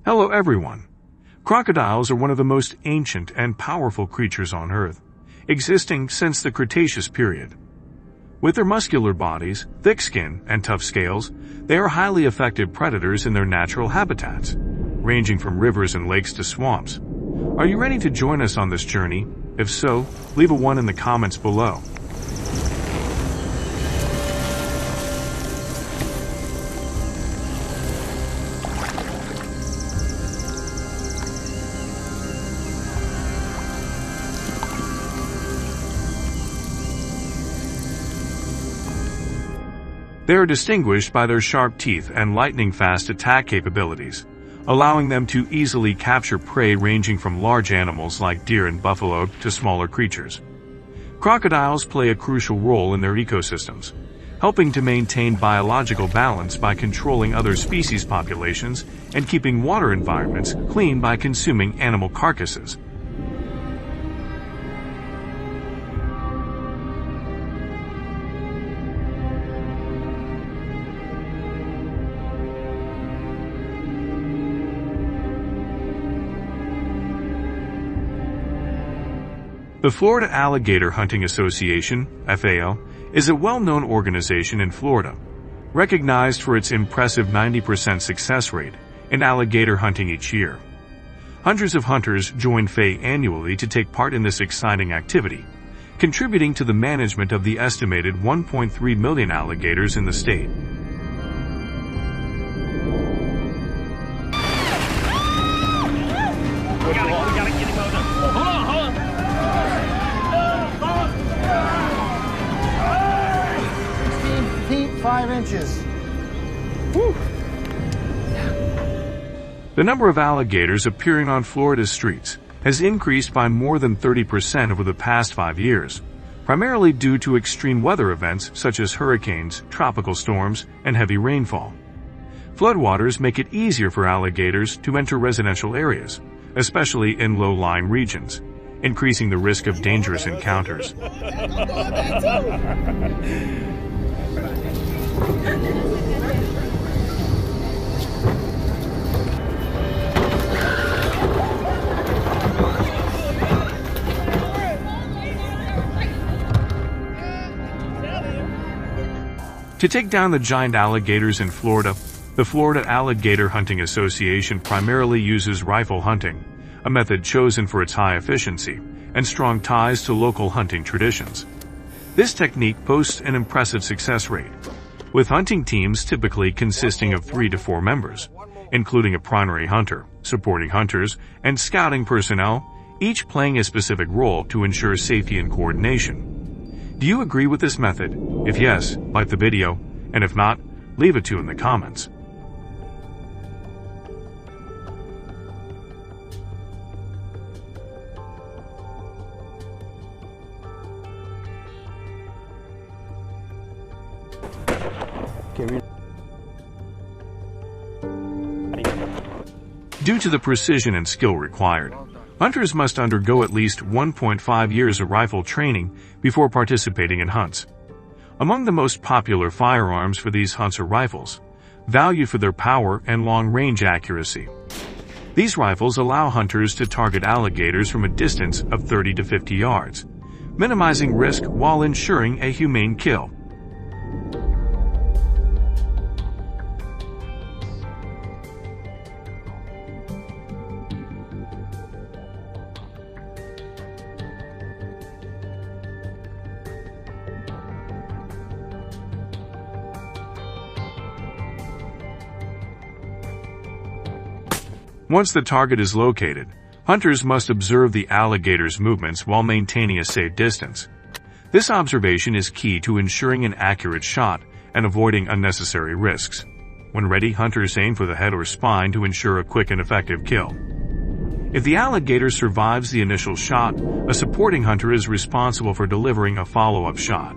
Hello everyone. Crocodiles are one of the most ancient and powerful creatures on Earth, existing since the Cretaceous period. With their muscular bodies, thick skin, and tough scales, they are highly effective predators in their natural habitats, ranging from rivers and lakes to swamps. Are you ready to join us on this journey? If so, leave a 1 in the comments below. They are distinguished by their sharp teeth and lightning-fast attack capabilities, allowing them to easily capture prey ranging from large animals like deer and buffalo to smaller creatures. Crocodiles play a crucial role in their ecosystems, helping to maintain biological balance by controlling other species populations and keeping water environments clean by consuming animal carcasses. The Florida Alligator Hunting Association, FAO, is a well-known organization in Florida, recognized for its impressive 90% success rate in alligator hunting each year. Hundreds of hunters join FAO annually to take part in this exciting activity, contributing to the management of the estimated 1.3 million alligators in the state. We gotta get him over. Hold on. 16 feet 5 inches. Whew. The number of alligators appearing on Florida's streets has increased by more than 30% over the past 5 years, primarily due to extreme weather events such as hurricanes, tropical storms, and heavy rainfall. Floodwaters make it easier for alligators to enter residential areas, especially in low-lying regions, increasing the risk of dangerous encounters. To take down the giant alligators in Florida, the Florida Alligator Hunting Association primarily uses rifle hunting, a method chosen for its high efficiency and strong ties to local hunting traditions. This technique boasts an impressive success rate, with hunting teams typically consisting of 3 to 4 members, including a primary hunter, supporting hunters, and scouting personnel, each playing a specific role to ensure safety and coordination. Do you agree with this method? If yes, like the video, and if not, leave a 2 in the comments. Due to the precision and skill required, hunters must undergo at least 1.5 years of rifle training before participating in hunts. Among the most popular firearms for these hunts are rifles, valued for their power and long-range accuracy. These rifles allow hunters to target alligators from a distance of 30 to 50 yards, minimizing risk while ensuring a humane kill. Once the target is located, hunters must observe the alligator's movements while maintaining a safe distance. This observation is key to ensuring an accurate shot and avoiding unnecessary risks. When ready, hunters aim for the head or spine to ensure a quick and effective kill. If the alligator survives the initial shot, a supporting hunter is responsible for delivering a follow-up shot.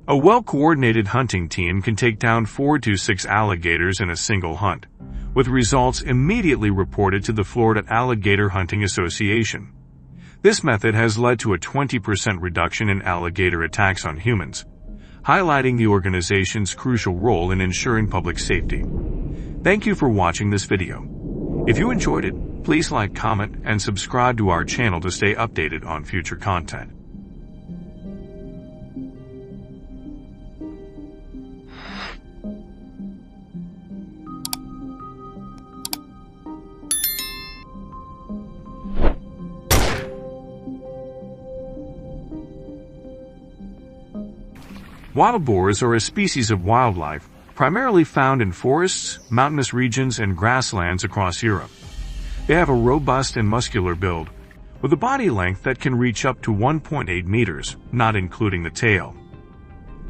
A well-coordinated hunting team can take down 4 to 6 alligators in a single hunt, with results immediately reported to the Florida Alligator Hunting Association. This method has led to a 20% reduction in alligator attacks on humans, highlighting the organization's crucial role in ensuring public safety. Thank you for watching this video. If you enjoyed it, please like, comment, and subscribe to our channel to stay updated on future content. Wild boars are a species of wildlife primarily found in forests, mountainous regions, and grasslands across Europe. They have a robust and muscular build, with a body length that can reach up to 1.8 meters, not including the tail.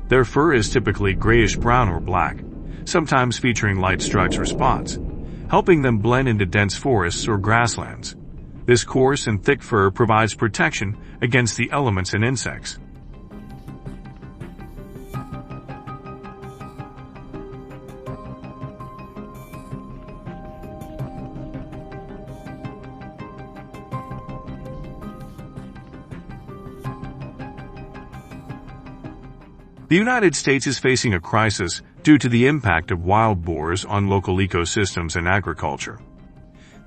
Their fur is typically grayish-brown or black, sometimes featuring light stripes or spots, helping them blend into dense forests or grasslands. This coarse and thick fur provides protection against the elements and insects. The United States is facing a crisis due to the impact of wild boars on local ecosystems and agriculture.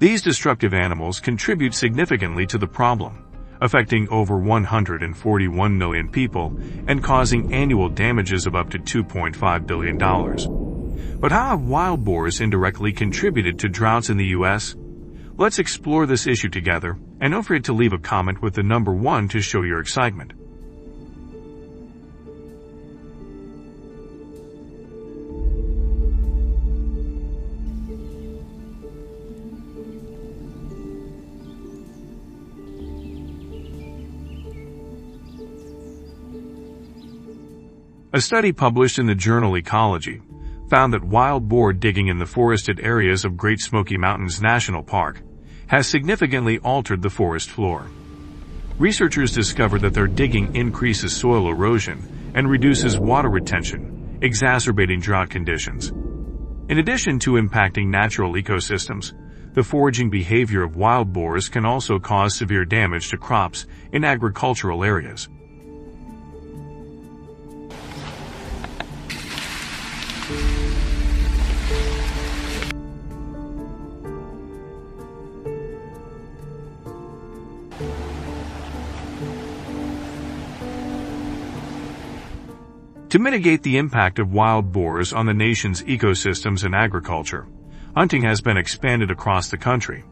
These destructive animals contribute significantly to the problem, affecting over 141 million people and causing annual damages of up to $2.5 billion. But how have wild boars indirectly contributed to droughts in the U.S.? Let's explore this issue together, and don't forget to leave a comment with the number 1 to show your excitement. A study published in the journal Ecology found that wild boar digging in the forested areas of Great Smoky Mountains National Park has significantly altered the forest floor. Researchers discovered that their digging increases soil erosion and reduces water retention, exacerbating drought conditions. In addition to impacting natural ecosystems, the foraging behavior of wild boars can also cause severe damage to crops in agricultural areas. To mitigate the impact of wild boars on the nation's ecosystems and agriculture, hunting has been expanded across the country.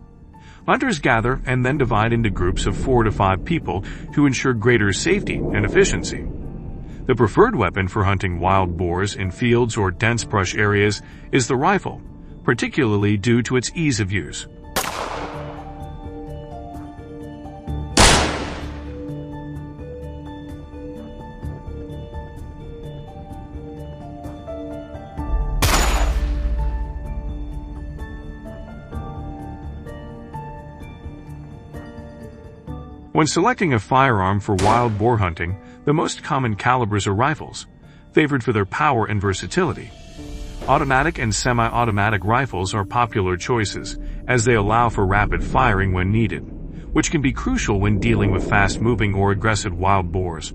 Hunters gather and then divide into groups of 4 to 5 people to ensure greater safety and efficiency. The preferred weapon for hunting wild boars in fields or dense brush areas is the rifle, particularly due to its ease of use. When selecting a firearm for wild boar hunting, the most common calibers are rifles, favored for their power and versatility. Automatic and semi-automatic rifles are popular choices, as they allow for rapid firing when needed, which can be crucial when dealing with fast-moving or aggressive wild boars.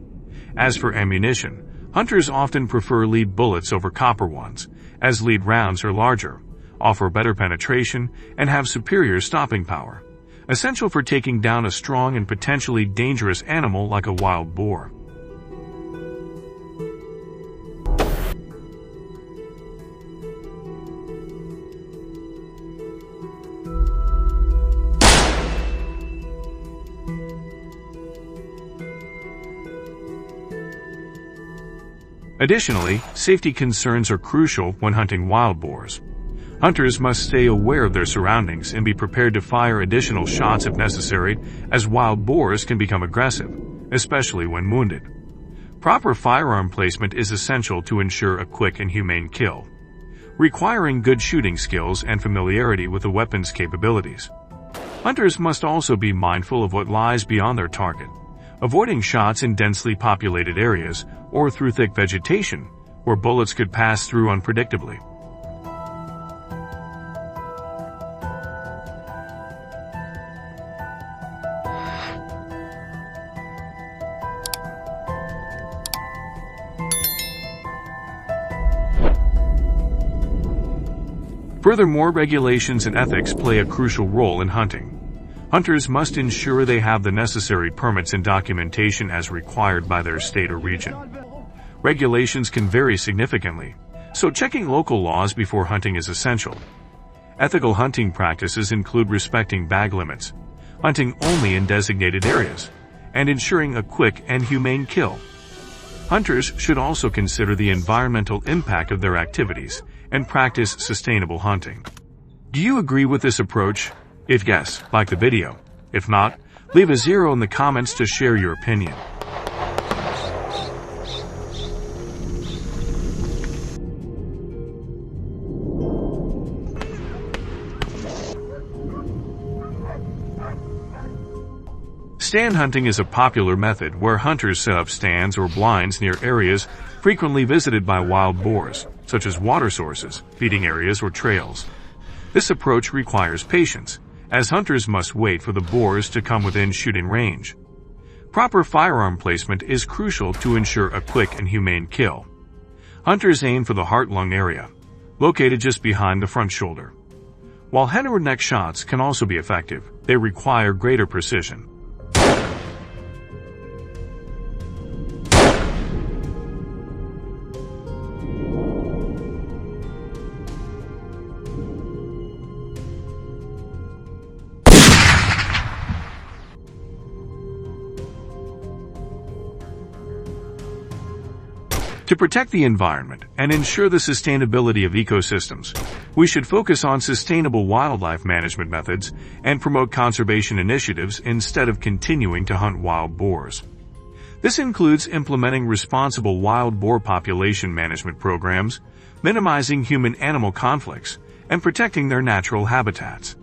As for ammunition, hunters often prefer lead bullets over copper ones, as lead rounds are larger, offer better penetration, and have superior stopping power, essential for taking down a strong and potentially dangerous animal like a wild boar. Additionally, safety concerns are crucial when hunting wild boars. Hunters must stay aware of their surroundings and be prepared to fire additional shots if necessary, as wild boars can become aggressive, especially when wounded. Proper firearm placement is essential to ensure a quick and humane kill, requiring good shooting skills and familiarity with the weapon's capabilities. Hunters must also be mindful of what lies beyond their target, avoiding shots in densely populated areas or through thick vegetation, where bullets could pass through unpredictably. Furthermore, regulations and ethics play a crucial role in hunting. Hunters must ensure they have the necessary permits and documentation as required by their state or region. Regulations can vary significantly, so checking local laws before hunting is essential. Ethical hunting practices include respecting bag limits, hunting only in designated areas, and ensuring a quick and humane kill. Hunters should also consider the environmental impact of their activities and practice sustainable hunting. Do you agree with this approach? If yes, like the video. If not, leave a 0 in the comments to share your opinion. Stand hunting is a popular method where hunters set up stands or blinds near areas frequently visited by wild boars, such as water sources, feeding areas, or trails. This approach requires patience, as hunters must wait for the boars to come within shooting range. Proper firearm placement is crucial to ensure a quick and humane kill. Hunters aim for the heart-lung area, located just behind the front shoulder. While head or neck shots can also be effective, they require greater precision. To protect the environment and ensure the sustainability of ecosystems, we should focus on sustainable wildlife management methods and promote conservation initiatives instead of continuing to hunt wild boars. This includes implementing responsible wild boar population management programs, minimizing human-animal conflicts, and protecting their natural habitats.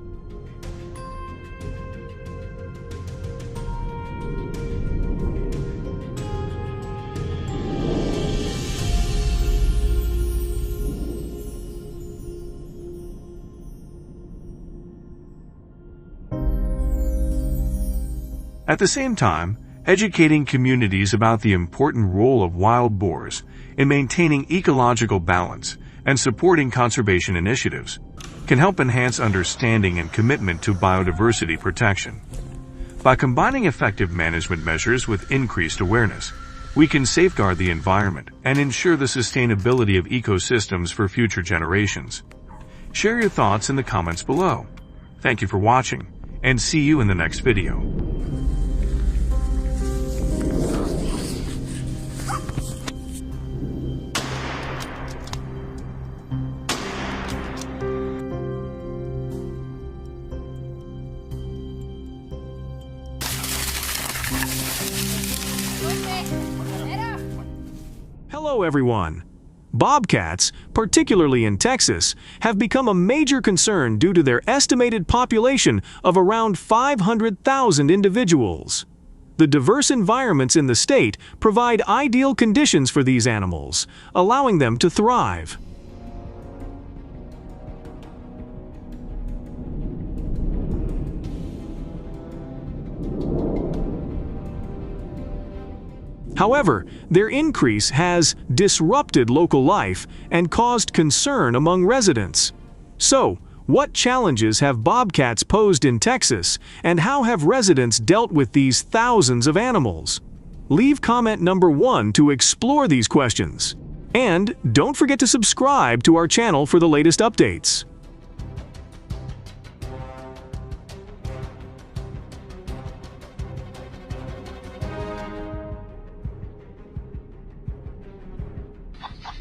At the same time, educating communities about the important role of wild boars in maintaining ecological balance and supporting conservation initiatives can help enhance understanding and commitment to biodiversity protection. By combining effective management measures with increased awareness, we can safeguard the environment and ensure the sustainability of ecosystems for future generations. Share your thoughts in the comments below. Thank you for watching, and see you in the next video. Hello everyone. Bobcats, particularly in Texas, have become a major concern due to their estimated population of around 500,000 individuals. The diverse environments in the state provide ideal conditions for these animals, allowing them to thrive. However, their increase has disrupted local life and caused concern among residents. So, what challenges have bobcats posed in Texas, and how have residents dealt with these thousands of animals? Leave comment number 1 to explore these questions. And don't forget to subscribe to our channel for the latest updates.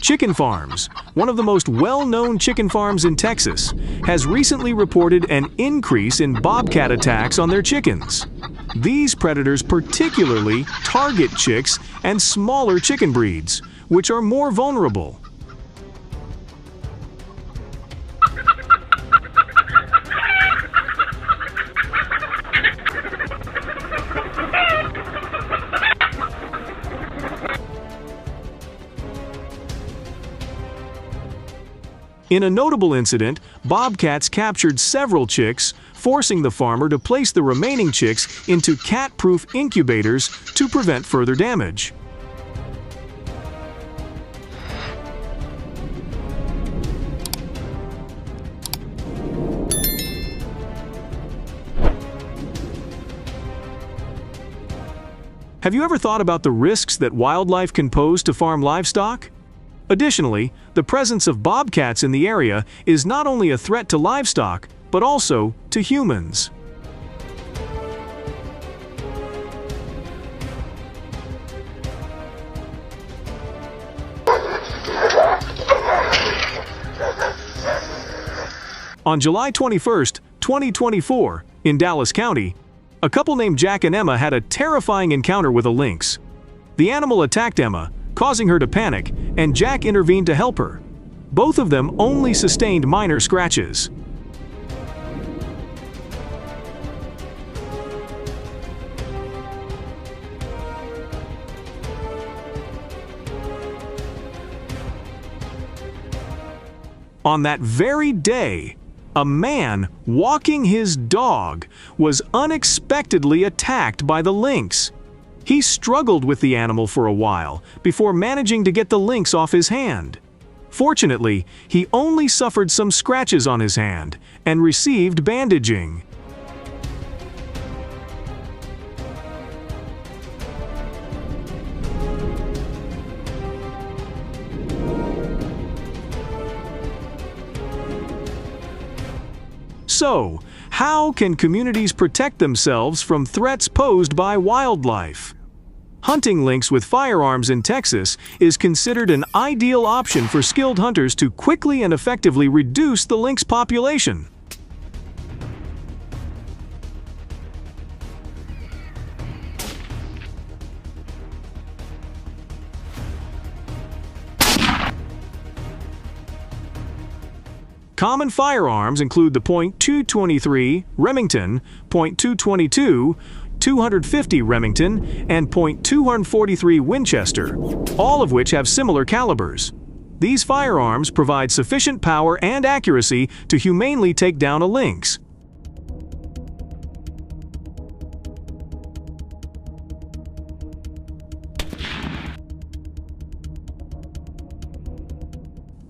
Chicken farms, one of the most well-known chicken farms in Texas, has recently reported an increase in bobcat attacks on their chickens. These predators particularly target chicks and smaller chicken breeds, which are more vulnerable. In a notable incident, bobcats captured several chicks, forcing the farmer to place the remaining chicks into cat-proof incubators to prevent further damage. Have you ever thought about the risks that wildlife can pose to farm livestock? Additionally, the presence of bobcats in the area is not only a threat to livestock, but also to humans. On July 21, 2024, in Dallas County, a couple named Jack and Emma had a terrifying encounter with a lynx. The animal attacked Emma, causing her to panic, and Jack intervened to help her. Both of them only sustained minor scratches. On that very day, a man walking his dog was unexpectedly attacked by the lynx. He struggled with the animal for a while before managing to get the lynx off his hand. Fortunately, he only suffered some scratches on his hand and received bandaging. So, how can communities protect themselves from threats posed by wildlife? Hunting lynx with firearms in Texas is considered an ideal option for skilled hunters to quickly and effectively reduce the lynx population. Common firearms include the .223 Remington, .222, 250 Remington, and .243 Winchester, all of which have similar calibers. These firearms provide sufficient power and accuracy to humanely take down a lynx.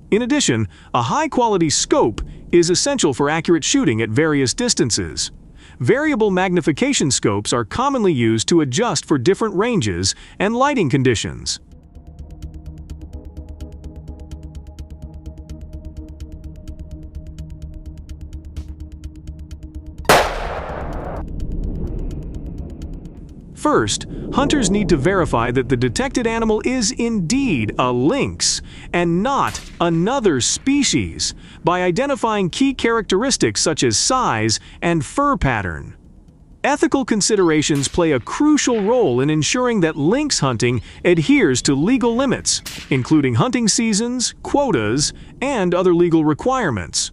In addition, a high-quality scope is essential for accurate shooting at various distances. Variable magnification scopes are commonly used to adjust for different ranges and lighting conditions. First, hunters need to verify that the detected animal is indeed a lynx and not another species by identifying key characteristics such as size and fur pattern. Ethical considerations play a crucial role in ensuring that lynx hunting adheres to legal limits, including hunting seasons, quotas, and other legal requirements.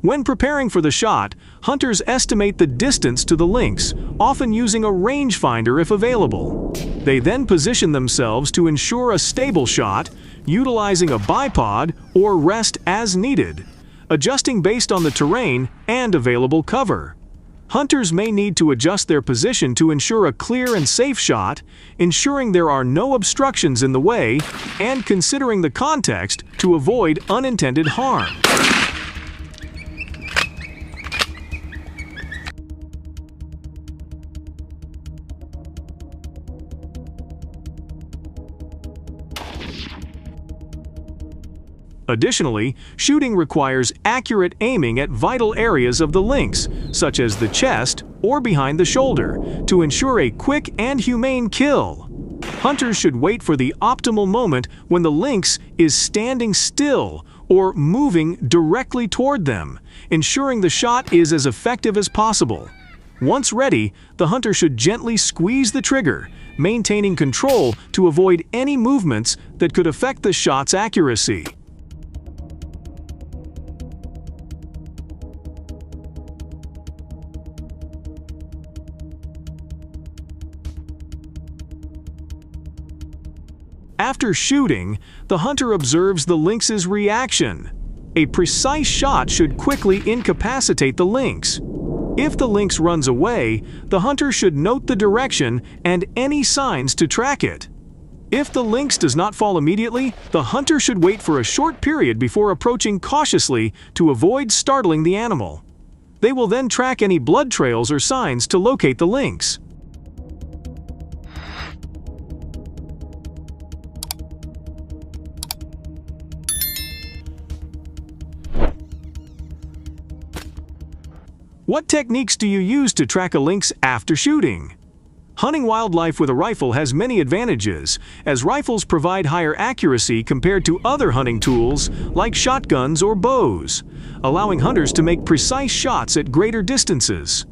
When preparing for the shot, hunters estimate the distance to the lynx, often using a rangefinder if available. They then position themselves to ensure a stable shot, utilizing a bipod or rest as needed, adjusting based on the terrain and available cover. Hunters may need to adjust their position to ensure a clear and safe shot, ensuring there are no obstructions in the way, and considering the context to avoid unintended harm. Additionally, shooting requires accurate aiming at vital areas of the lynx, such as the chest or behind the shoulder, to ensure a quick and humane kill. Hunters should wait for the optimal moment when the lynx is standing still or moving directly toward them, ensuring the shot is as effective as possible. Once ready, the hunter should gently squeeze the trigger, maintaining control to avoid any movements that could affect the shot's accuracy. After shooting, the hunter observes the lynx's reaction. A precise shot should quickly incapacitate the lynx. If the lynx runs away, the hunter should note the direction and any signs to track it. If the lynx does not fall immediately, the hunter should wait for a short period before approaching cautiously to avoid startling the animal. They will then track any blood trails or signs to locate the lynx. What techniques do you use to track a lynx after shooting? Hunting wildlife with a rifle has many advantages, as rifles provide higher accuracy compared to other hunting tools like shotguns or bows, allowing hunters to make precise shots at greater distances.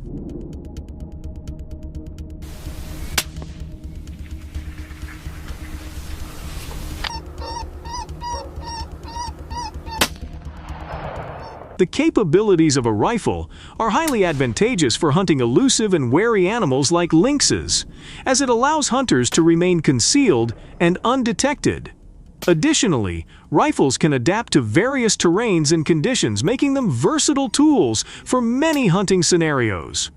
The capabilities of a rifle are highly advantageous for hunting elusive and wary animals like lynxes, as it allows hunters to remain concealed and undetected. Additionally, rifles can adapt to various terrains and conditions, making them versatile tools for many hunting scenarios.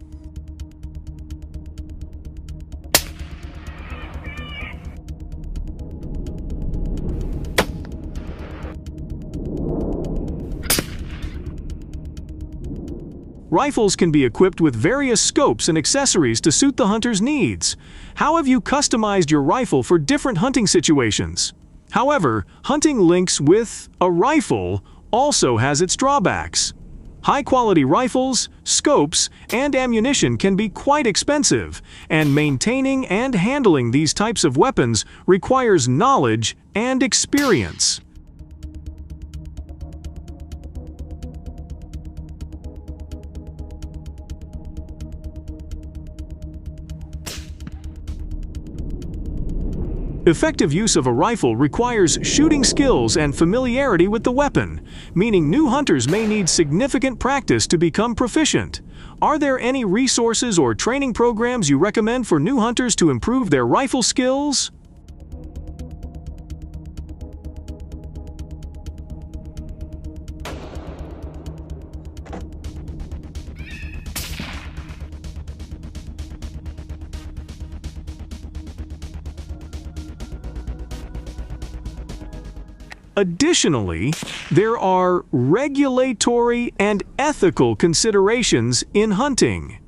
Rifles can be equipped with various scopes and accessories to suit the hunter's needs. How have you customized your rifle for different hunting situations? However, hunting lynx with a rifle also has its drawbacks. High-quality rifles, scopes, and ammunition can be quite expensive, and maintaining and handling these types of weapons requires knowledge and experience. Effective use of a rifle requires shooting skills and familiarity with the weapon, meaning new hunters may need significant practice to become proficient. Are there any resources or training programs you recommend for new hunters to improve their rifle skills? Additionally, there are regulatory and ethical considerations in hunting.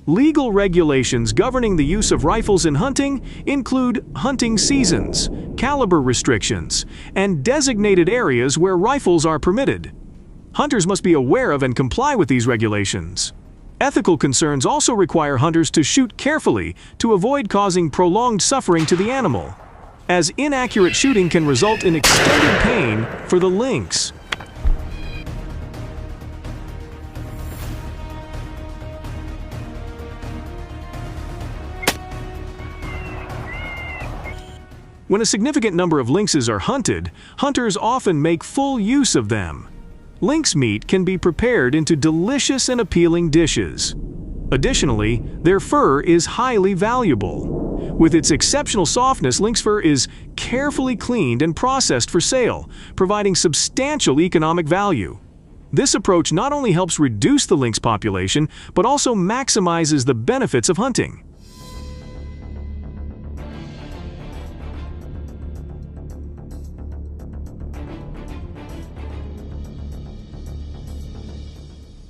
Legal regulations governing the use of rifles in hunting include hunting seasons, caliber restrictions, and designated areas where rifles are permitted. Hunters must be aware of and comply with these regulations. Ethical concerns also require hunters to shoot carefully to avoid causing prolonged suffering to the animal, as inaccurate shooting can result in extended pain for the lynx. When a significant number of lynxes are hunted, hunters often make full use of them. Lynx meat can be prepared into delicious and appealing dishes. Additionally, their fur is highly valuable. With its exceptional softness, lynx fur is carefully cleaned and processed for sale, providing substantial economic value. This approach not only helps reduce the lynx population, but also maximizes the benefits of hunting.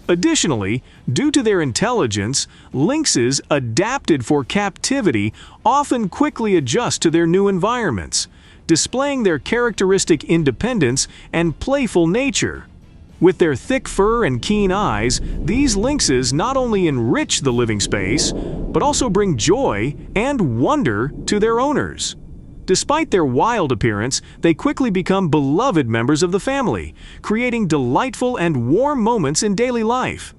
Additionally, due to their intelligence, lynxes adapted for captivity often quickly adjust to their new environments. displaying their characteristic independence and playful nature. With their thick fur and keen eyes, these lynxes not only enrich the living space, but also bring joy and wonder to their owners. Despite their wild appearance, they quickly become beloved members of the family, creating delightful and warm moments in daily life.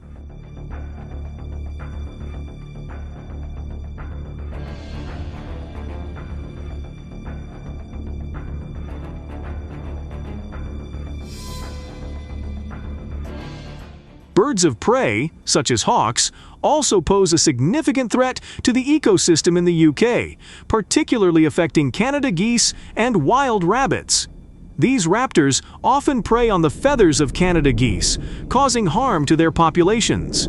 Birds of prey, such as hawks, also pose a significant threat to the ecosystem in the UK, particularly affecting Canada geese and wild rabbits. These raptors often prey on the feathers of Canada geese, causing harm to their populations.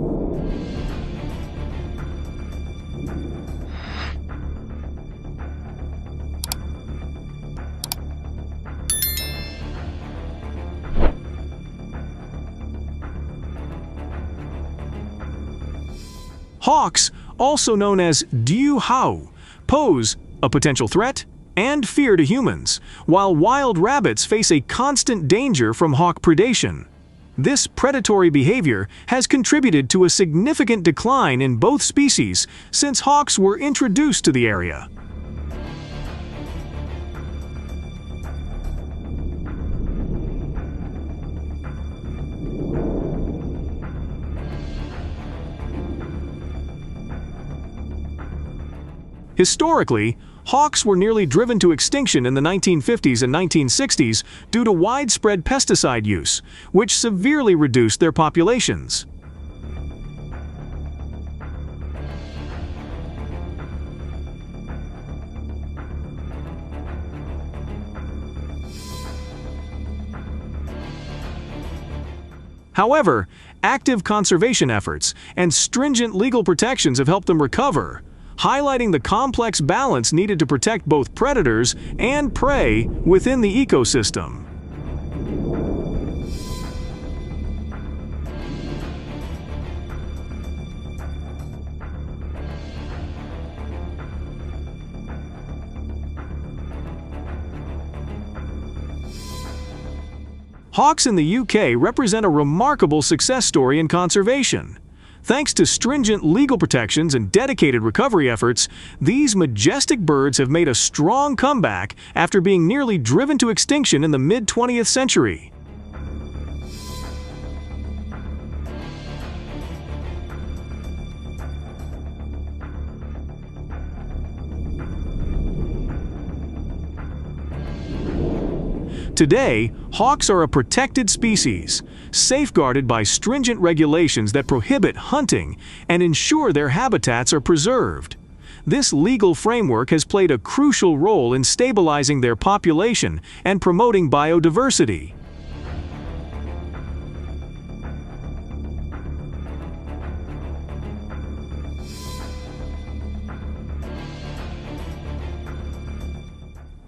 Hawks, also known as droughts, pose a potential threat and fear to humans, while wild rabbits face a constant danger from hawk predation. This predatory behavior has contributed to a significant decline in both species since hawks were introduced to the area. Historically, hawks were nearly driven to extinction in the 1950s and 1960s due to widespread pesticide use, which severely reduced their populations. However, active conservation efforts and stringent legal protections have helped them recover, highlighting the complex balance needed to protect both predators and prey within the ecosystem. Hawks in the UK represent a remarkable success story in conservation. Thanks to stringent legal protections and dedicated recovery efforts, these majestic birds have made a strong comeback after being nearly driven to extinction in the mid-20th century. Today, hawks are a protected species, safeguarded by stringent regulations that prohibit hunting and ensure their habitats are preserved. This legal framework has played a crucial role in stabilizing their population and promoting biodiversity.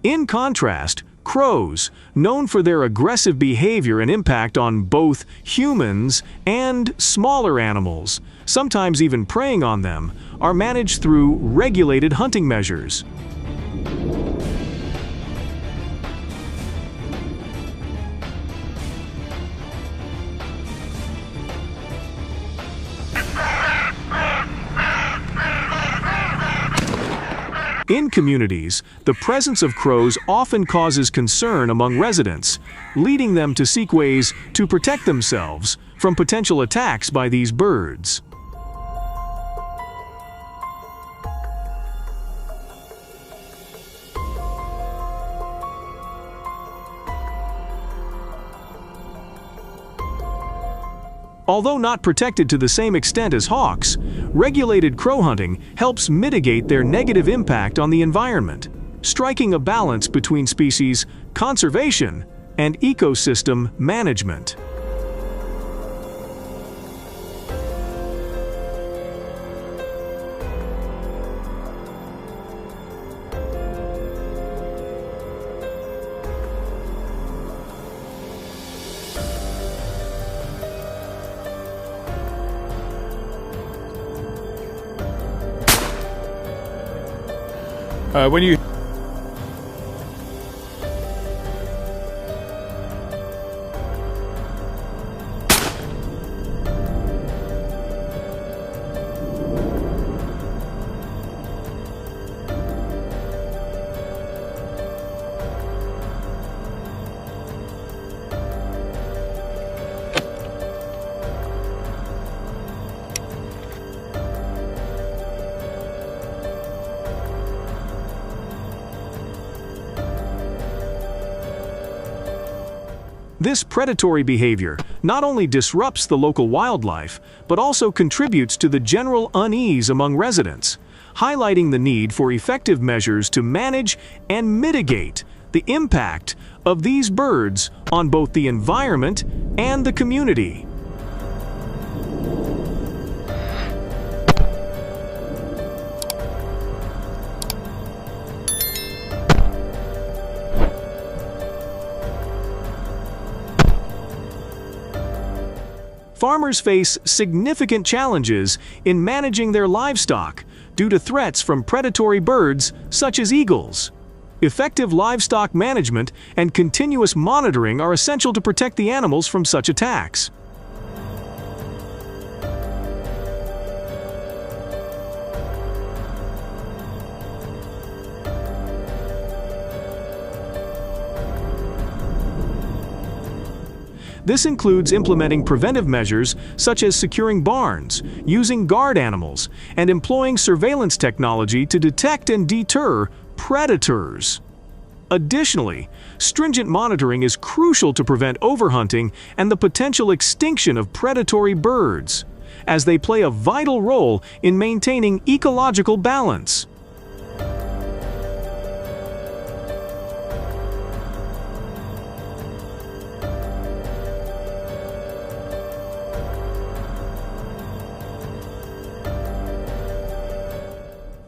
In contrast, crows, known for their aggressive behavior and impact on both humans and smaller animals, sometimes even preying on them, are managed through regulated hunting measures. In communities, the presence of crows often causes concern among residents, leading them to seek ways to protect themselves from potential attacks by these birds. Although not protected to the same extent as hawks, regulated crow hunting helps mitigate their negative impact on the environment, striking a balance between species conservation and ecosystem management. When you This predatory behavior not only disrupts the local wildlife, but also contributes to the general unease among residents, highlighting the need for effective measures to manage and mitigate the impact of these birds on both the environment and the community. Farmers face significant challenges in managing their livestock due to threats from predatory birds such as eagles. Effective livestock management and continuous monitoring are essential to protect the animals from such attacks. This includes implementing preventive measures such as securing barns, using guard animals, and employing surveillance technology to detect and deter predators. Additionally, stringent monitoring is crucial to prevent overhunting and the potential extinction of predatory birds, as they play a vital role in maintaining ecological balance.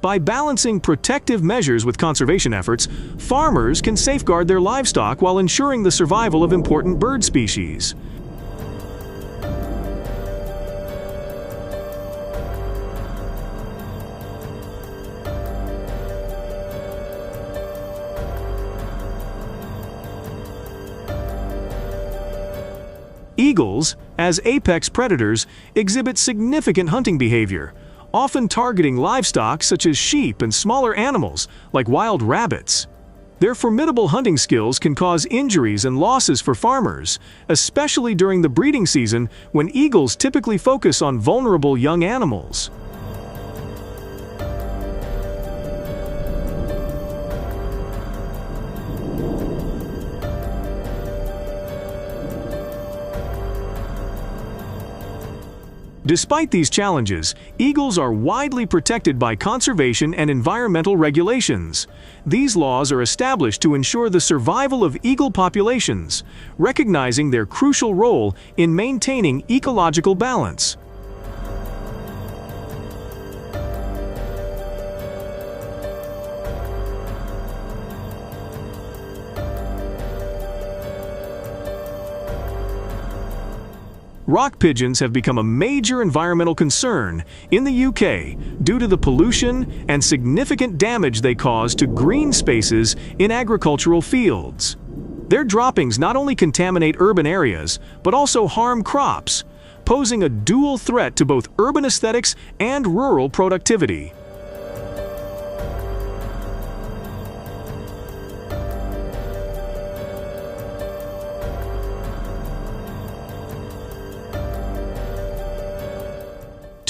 By balancing protective measures with conservation efforts, farmers can safeguard their livestock while ensuring the survival of important bird species. Eagles, as apex predators, exhibit significant hunting behavior, often targeting livestock such as sheep and smaller animals like wild rabbits. Their formidable hunting skills can cause injuries and losses for farmers, especially during the breeding season when eagles typically focus on vulnerable young animals. Despite these challenges, eagles are widely protected by conservation and environmental regulations. These laws are established to ensure the survival of eagle populations, recognizing their crucial role in maintaining ecological balance. Rock pigeons have become a major environmental concern in the UK due to the pollution and significant damage they cause to green spaces in agricultural fields. Their droppings not only contaminate urban areas, but also harm crops, posing a dual threat to both urban aesthetics and rural productivity.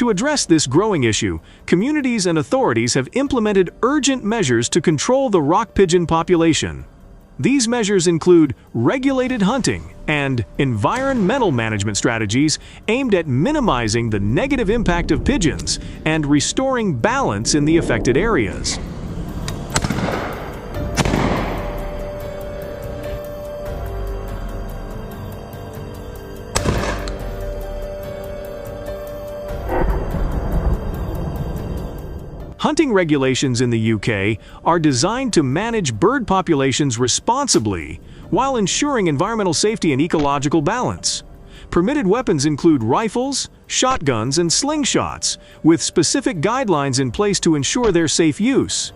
To address this growing issue, communities and authorities have implemented urgent measures to control the rock pigeon population. These measures include regulated hunting and environmental management strategies aimed at minimizing the negative impact of pigeons and restoring balance in the affected areas. Hunting regulations in the UK are designed to manage bird populations responsibly while ensuring environmental safety and ecological balance. Permitted weapons include rifles, shotguns, and slingshots, with specific guidelines in place to ensure their safe use.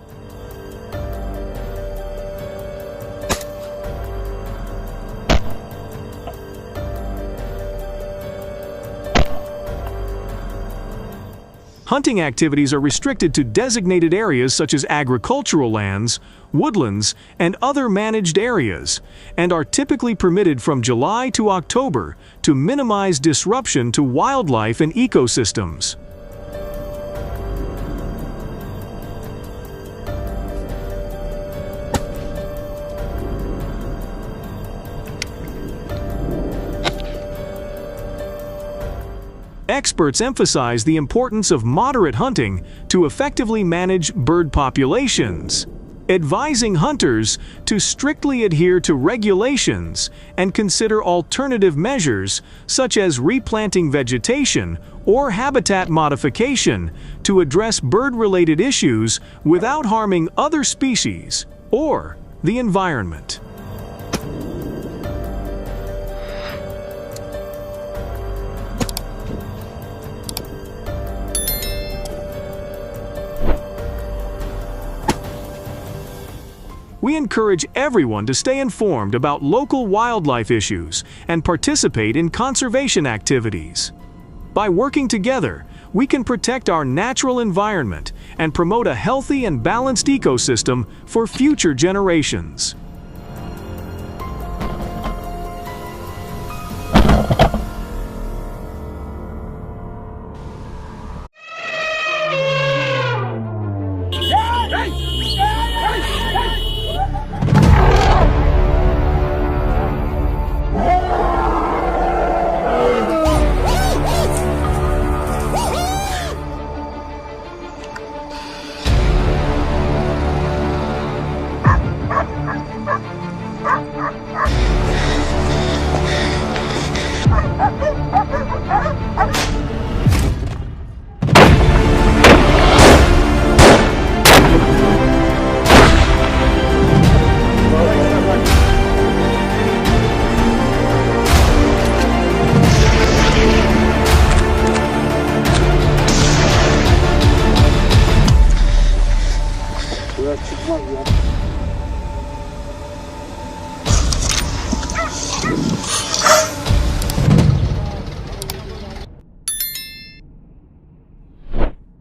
Hunting activities are restricted to designated areas such as agricultural lands, woodlands, and other managed areas, and are typically permitted from July to October to minimize disruption to wildlife and ecosystems. experts emphasize the importance of moderate hunting to effectively manage bird populations, advising hunters to strictly adhere to regulations and consider alternative measures such as replanting vegetation or habitat modification to address bird-related issues without harming other species or the environment. We encourage everyone to stay informed about local wildlife issues and participate in conservation activities. By working together, we can protect our natural environment and promote a healthy and balanced ecosystem for future generations.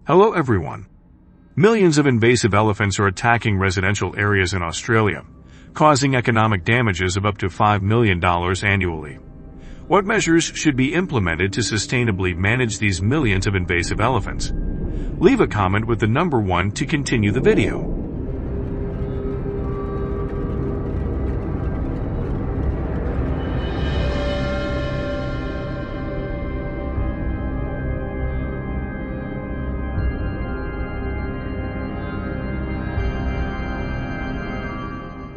Hello everyone. Millions of invasive elephants are attacking residential areas in Australia, causing economic damages of up to $5 million annually. What measures should be implemented to sustainably manage these millions of invasive elephants? Leave a comment with the number 1 to continue the video.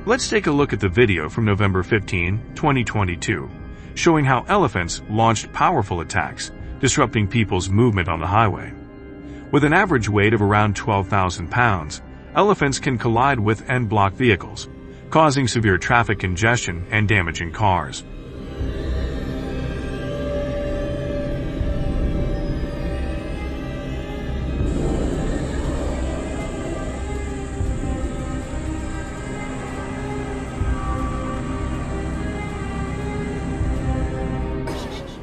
Let's take a look at the video from November 15, 2022, showing how elephants launched powerful attacks, disrupting people's movement on the highway. With an average weight of around 12,000 pounds, elephants can collide with and block vehicles, causing severe traffic congestion and damaging cars.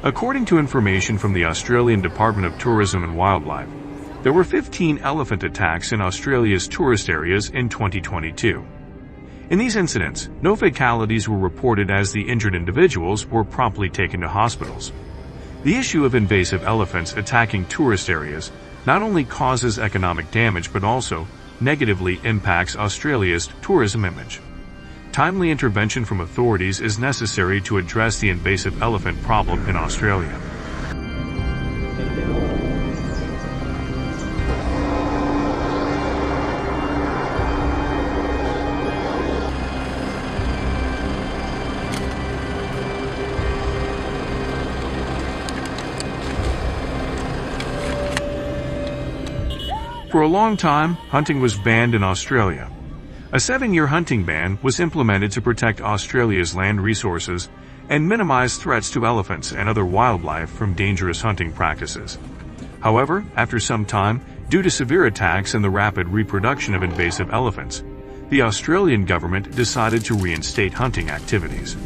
According to information from the Australian Department of Tourism and Wildlife, there were 15 elephant attacks in Australia's tourist areas in 2022. In these incidents, no fatalities were reported as the injured individuals were promptly taken to hospitals. The issue of invasive elephants attacking tourist areas not only causes economic damage but also negatively impacts Australia's tourism image. Timely intervention from authorities is necessary to address the invasive elephant problem in Australia. For a long time, hunting was banned in Australia. A 7-year hunting ban was implemented to protect Australia's land resources and minimize threats to elephants and other wildlife from dangerous hunting practices. However, after some time, due to severe attacks and the rapid reproduction of invasive elephants, the Australian government decided to reinstate hunting activities.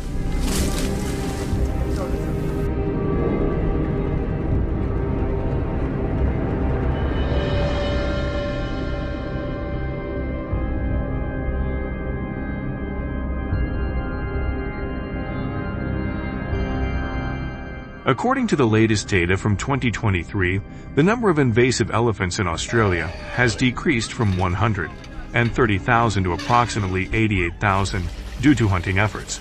According to the latest data from 2023, the number of invasive elephants in Australia has decreased from 130,000 to approximately 88,000 due to hunting efforts.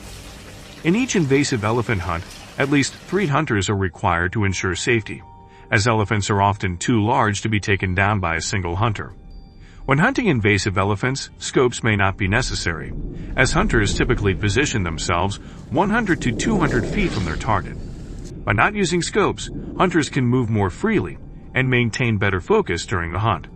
In each invasive elephant hunt, at least 3 hunters are required to ensure safety, as elephants are often too large to be taken down by a single hunter. When hunting invasive elephants, scopes may not be necessary, as hunters typically position themselves 100 to 200 feet from their target. By not using scopes, hunters can move more freely and maintain better focus during the hunt.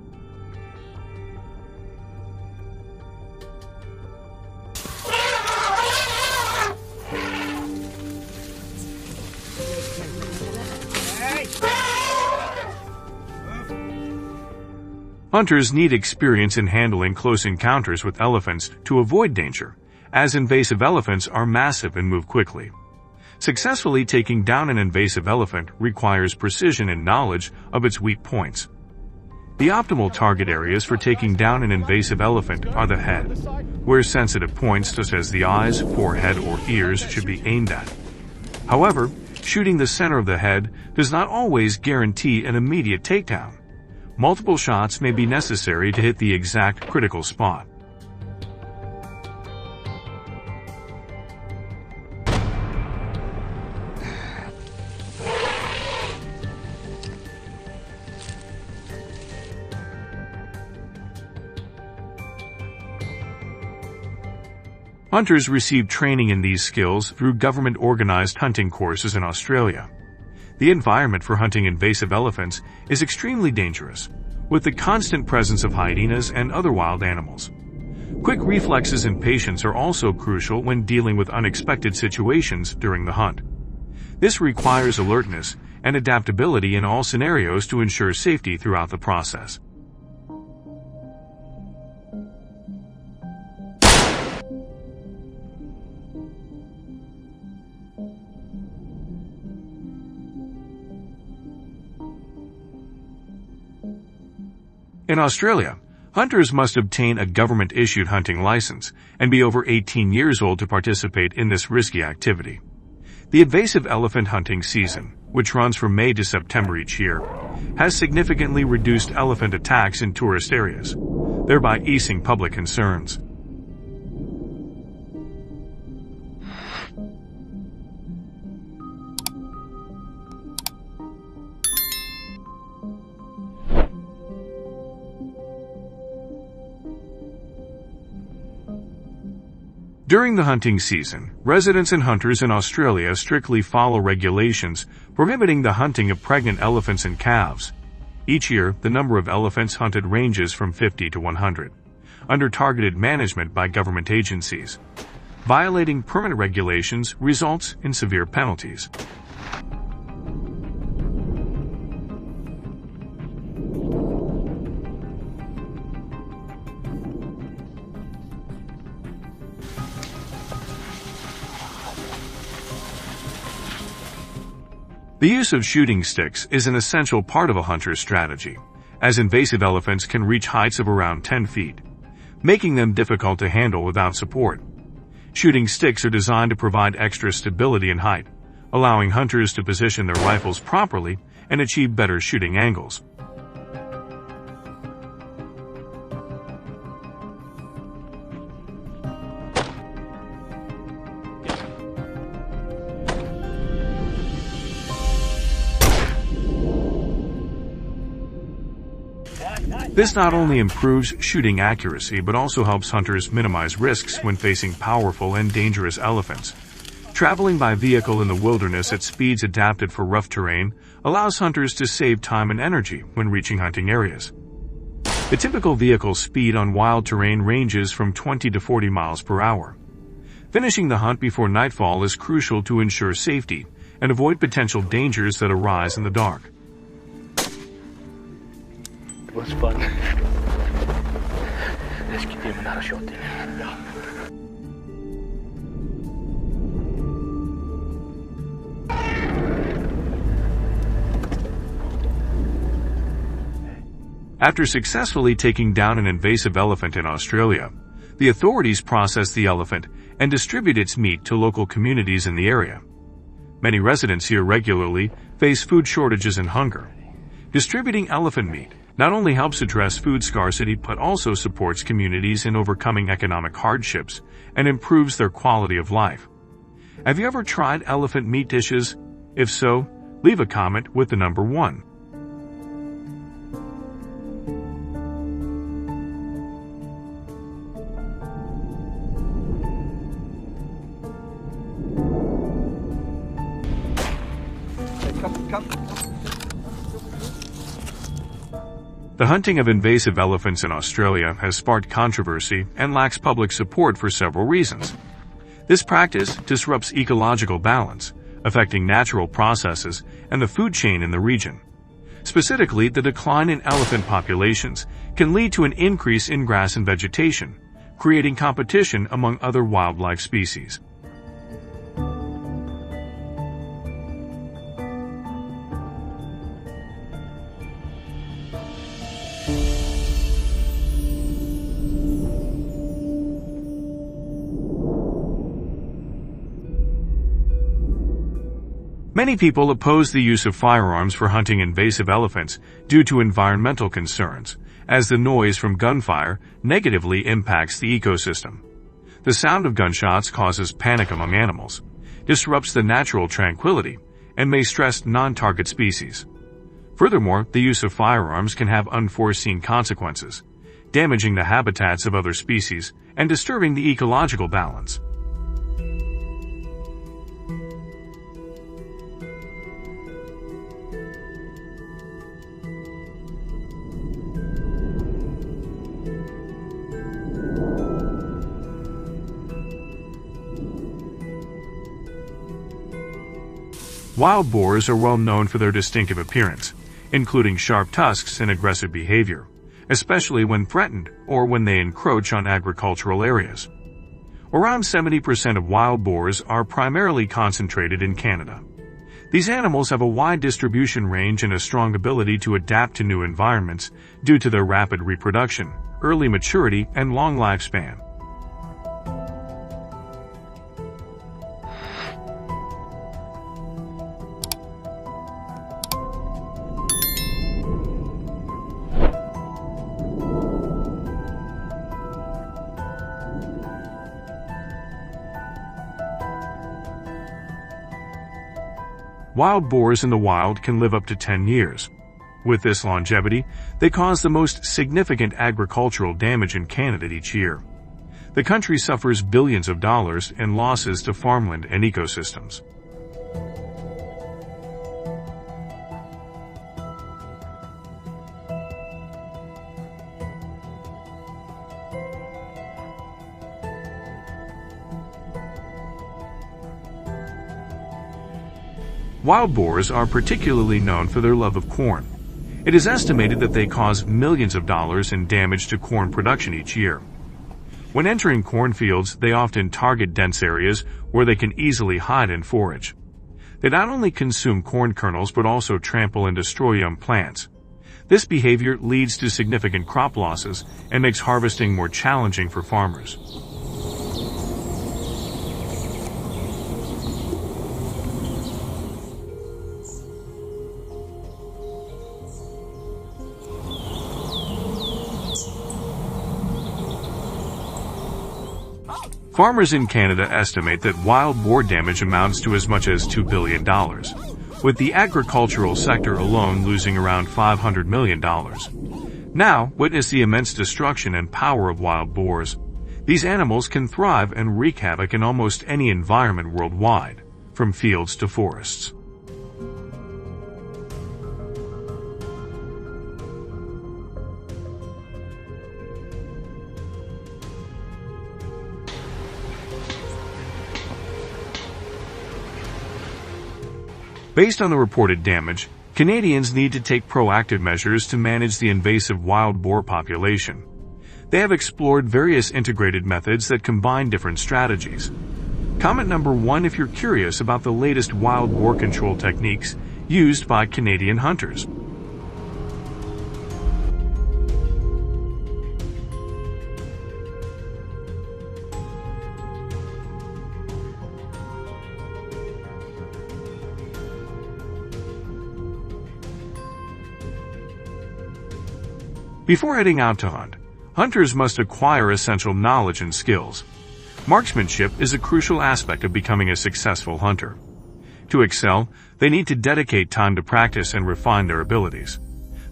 Hunters need experience in handling close encounters with elephants to avoid danger, as invasive elephants are massive and move quickly. Successfully taking down an invasive elephant requires precision and knowledge of its weak points. The optimal target areas for taking down an invasive elephant are the head, where sensitive points such as the eyes, forehead, or ears should be aimed at. However, shooting the center of the head does not always guarantee an immediate takedown. Multiple shots may be necessary to hit the exact critical spot. Hunters receive training in these skills through government-organized hunting courses in Australia. The environment for hunting invasive elephants is extremely dangerous, with the constant presence of hyenas and other wild animals. Quick reflexes and patience are also crucial when dealing with unexpected situations during the hunt. This requires alertness and adaptability in all scenarios to ensure safety throughout the process. In Australia, hunters must obtain a government-issued hunting license and be over 18 years old to participate in this risky activity. The invasive elephant hunting season, which runs from May to September each year, has significantly reduced elephant attacks in tourist areas, thereby easing public concerns. During the hunting season, residents and hunters in Australia strictly follow regulations prohibiting the hunting of pregnant elephants and calves. Each year, the number of elephants hunted ranges from 50 to 100, under targeted management by government agencies. Violating permit regulations results in severe penalties. The use of shooting sticks is an essential part of a hunter's strategy, as invasive elephants can reach heights of around 10 feet, making them difficult to handle without support. Shooting sticks are designed to provide extra stability and height, allowing hunters to position their rifles properly and achieve better shooting angles. This not only improves shooting accuracy but also helps hunters minimize risks when facing powerful and dangerous elephants. Traveling by vehicle in the wilderness at speeds adapted for rough terrain allows hunters to save time and energy when reaching hunting areas. The typical vehicle speed on wild terrain ranges from 20 to 40 miles per hour. Finishing the hunt before nightfall is crucial to ensure safety and avoid potential dangers that arise in the dark. It was fun. Let's give him another shot then. After successfully taking down an invasive elephant in Australia, the authorities process the elephant and distribute its meat to local communities in the area. Many residents here regularly face food shortages and hunger. Distributing elephant meat not only helps address food scarcity but also supports communities in overcoming economic hardships and improves their quality of life. Have you ever tried elephant meat dishes? If so, leave a comment with the number 1. The hunting of invasive elephants in Australia has sparked controversy and lacks public support for several reasons. This practice disrupts ecological balance, affecting natural processes and the food chain in the region. Specifically, the decline in elephant populations can lead to an increase in grass and vegetation, creating competition among other wildlife species. Many people oppose the use of firearms for hunting invasive elephants due to environmental concerns, as the noise from gunfire negatively impacts the ecosystem. The sound of gunshots causes panic among animals, disrupts the natural tranquility, and may stress non-target species. Furthermore, the use of firearms can have unforeseen consequences, damaging the habitats of other species and disturbing the ecological balance. Wild boars are well known for their distinctive appearance, including sharp tusks and aggressive behavior, especially when threatened or when they encroach on agricultural areas. Around 70% of wild boars are primarily concentrated in Canada. These animals have a wide distribution range and a strong ability to adapt to new environments due to their rapid reproduction, early maturity, and long lifespan. Wild boars in the wild can live up to 10 years. With this longevity, they cause the most significant agricultural damage in Canada each year. The country suffers billions of dollars in losses to farmland and ecosystems. Wild boars are particularly known for their love of corn. It is estimated that they cause millions of dollars in damage to corn production each year. When entering cornfields, they often target dense areas where they can easily hide and forage. They not only consume corn kernels but also trample and destroy young plants. This behavior leads to significant crop losses and makes harvesting more challenging for farmers. Farmers in Canada estimate that wild boar damage amounts to as much as $2 billion, with the agricultural sector alone losing around $500 million. Now, witness the immense destruction and power of wild boars. These animals can thrive and wreak havoc in almost any environment worldwide, from fields to forests. Based on the reported damage, Canadians need to take proactive measures to manage the invasive wild boar population. They have explored various integrated methods that combine different strategies. Comment number 1 if you're curious about the latest wild boar control techniques used by Canadian hunters. Before heading out to hunt, hunters must acquire essential knowledge and skills. Marksmanship is a crucial aspect of becoming a successful hunter. To excel, they need to dedicate time to practice and refine their abilities.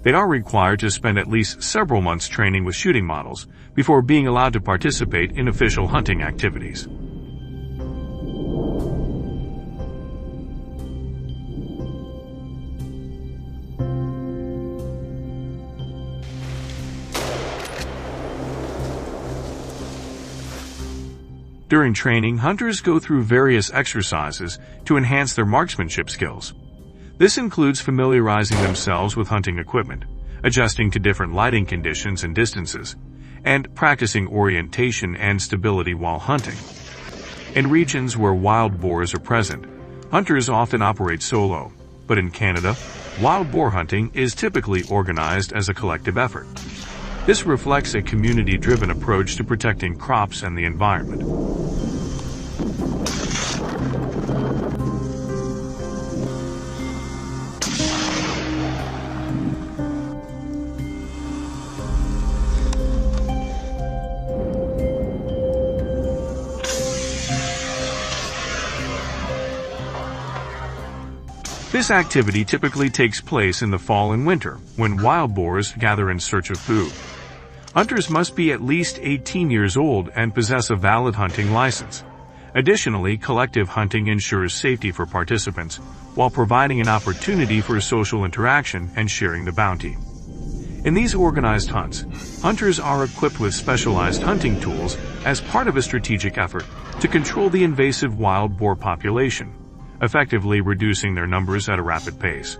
They are required to spend at least several months training with shooting models before being allowed to participate in official hunting activities. During training, hunters go through various exercises to enhance their marksmanship skills. This includes familiarizing themselves with hunting equipment, adjusting to different lighting conditions and distances, and practicing orientation and stability while hunting. In regions where wild boars are present, hunters often operate solo, but in Canada, wild boar hunting is typically organized as a collective effort. This reflects a community-driven approach to protecting crops and the environment. This activity typically takes place in the fall and winter, when wild boars gather in search of food. Hunters must be at least 18 years old and possess a valid hunting license. Additionally, collective hunting ensures safety for participants, while providing an opportunity for social interaction and sharing the bounty. In these organized hunts, hunters are equipped with specialized hunting tools as part of a strategic effort to control the invasive wild boar population, effectively reducing their numbers at a rapid pace.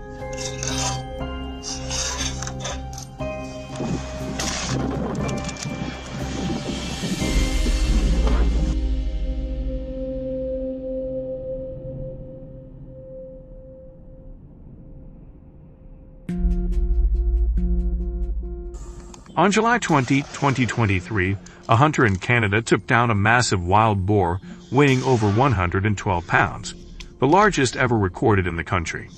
On July 20, 2023, a hunter in Canada took down a massive wild boar weighing over 112 pounds, the largest ever recorded in the country.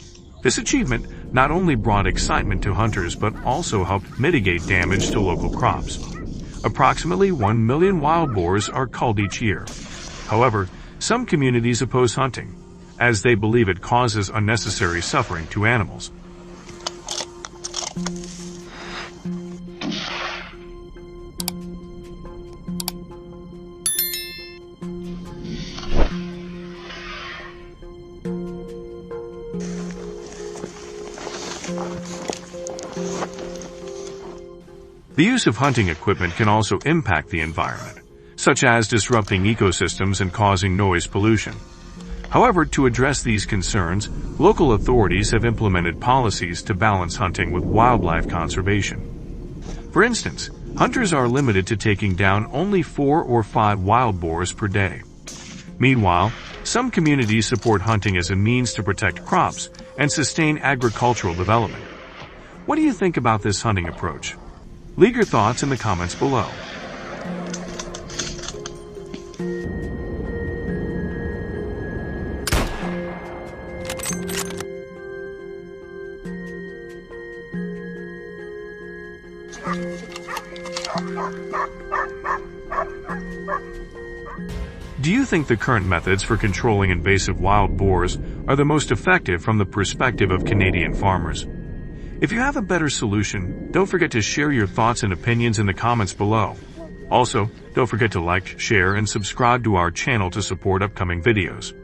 This achievement not only brought excitement to hunters but also helped mitigate damage to local crops. Approximately 1 million wild boars are culled each year. However, some communities oppose hunting, as they believe it causes unnecessary suffering to animals. The use of hunting equipment can also impact the environment, such as disrupting ecosystems and causing noise pollution. However, to address these concerns, local authorities have implemented policies to balance hunting with wildlife conservation. For instance, hunters are limited to taking down only 4 or 5 wild boars per day. Meanwhile, some communities support hunting as a means to protect crops and sustain agricultural development. What do you think about this hunting approach? Leave your thoughts in the comments below. Do you think the current methods for controlling invasive wild boars are the most effective from the perspective of Canadian farmers? If you have a better solution, don't forget to share your thoughts and opinions in the comments below. Also, don't forget to like, share, and subscribe to our channel to support upcoming videos.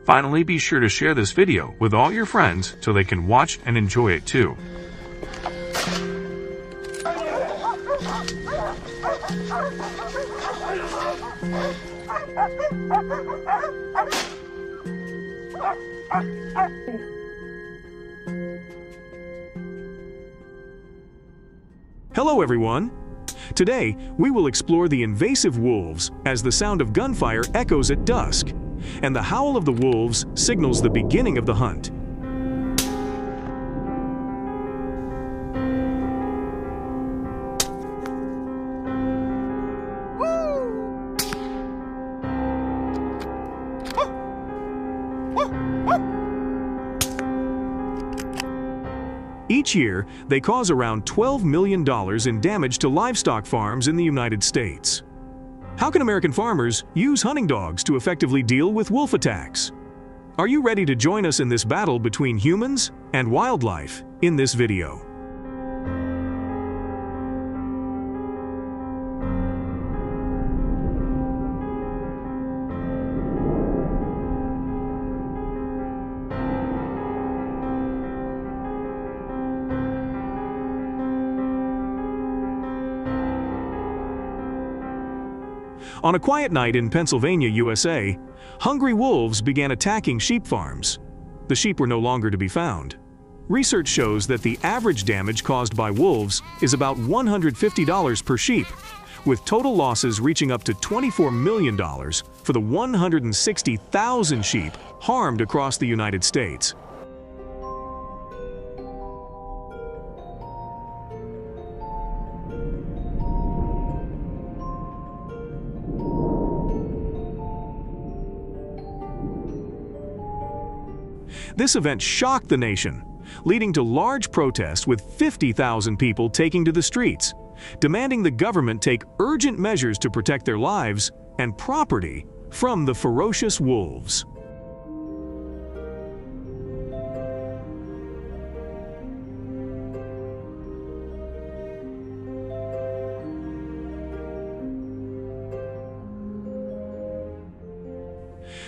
Finally, be sure to share this video with all your friends so they can watch and enjoy it too. Hello everyone! Today, we will explore the invasive wolves as the sound of gunfire echoes at dusk, and the howl of the wolves signals the beginning of the hunt. Each year, they cause around $12 million in damage to livestock farms in the United States. How can American farmers use hunting dogs to effectively deal with wolf attacks? Are you ready to join us in this battle between humans and wildlife in this video? On a quiet night in Pennsylvania, USA, hungry wolves began attacking sheep farms. The sheep were no longer to be found. Research shows that the average damage caused by wolves is about $150 per sheep, with total losses reaching up to $24 million for the 160,000 sheep harmed across the United States. This event shocked the nation, leading to large protests with 50,000 people taking to the streets, demanding the government take urgent measures to protect their lives and property from the ferocious wolves.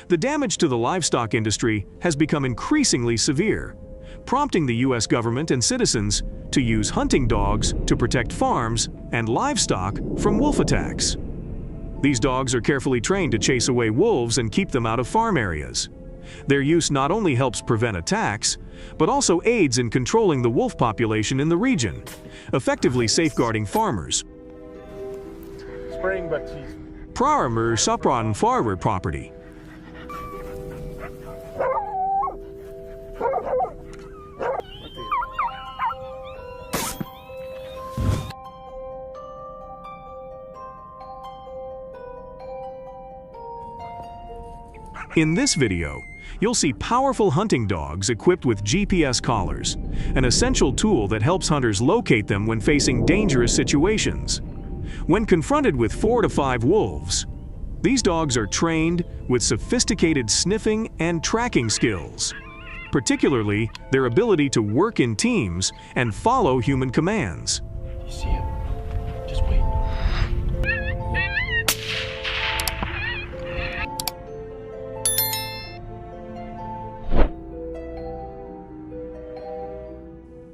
The damage to the livestock industry has become increasingly severe, prompting the U.S. government and citizens to use hunting dogs to protect farms and livestock from wolf attacks. These dogs are carefully trained to chase away wolves and keep them out of farm areas. Their use not only helps prevent attacks, but also aids in controlling the wolf population in the region, effectively safeguarding farmers. Spring, but she's... Farmer Sapran farmer property. In this video, you'll see powerful hunting dogs equipped with GPS collars, an essential tool that helps hunters locate them when facing dangerous situations. When confronted with 4 to 5 wolves, these dogs are trained with sophisticated sniffing and tracking skills, particularly their ability to work in teams and follow human commands. You see him? Just wait.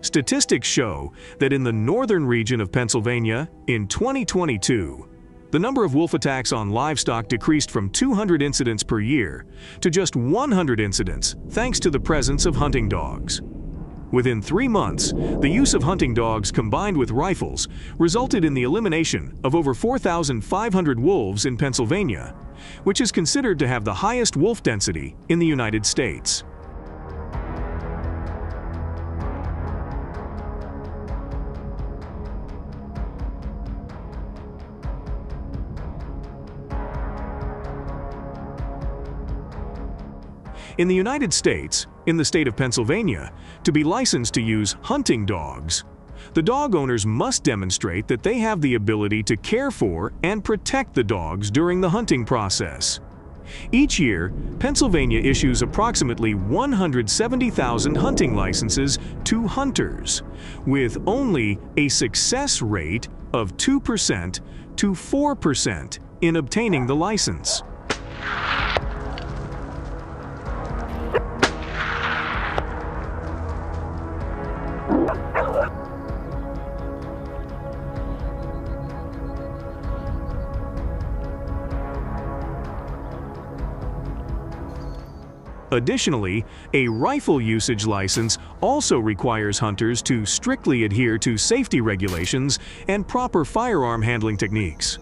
Statistics show that in the northern region of Pennsylvania, in 2022, the number of wolf attacks on livestock decreased from 200 incidents per year to just 100 incidents thanks to the presence of hunting dogs. Within 3 months, the use of hunting dogs combined with rifles resulted in the elimination of over 4,500 wolves in Pennsylvania, which is considered to have the highest wolf density in the United States. In the United States, in the state of Pennsylvania, to be licensed to use hunting dogs, the dog owners must demonstrate that they have the ability to care for and protect the dogs during the hunting process. Each year, Pennsylvania issues approximately 170,000 hunting licenses to hunters, with only a success rate of 2% to 4% in obtaining the license. Additionally, a rifle usage license also requires hunters to strictly adhere to safety regulations and proper firearm handling techniques.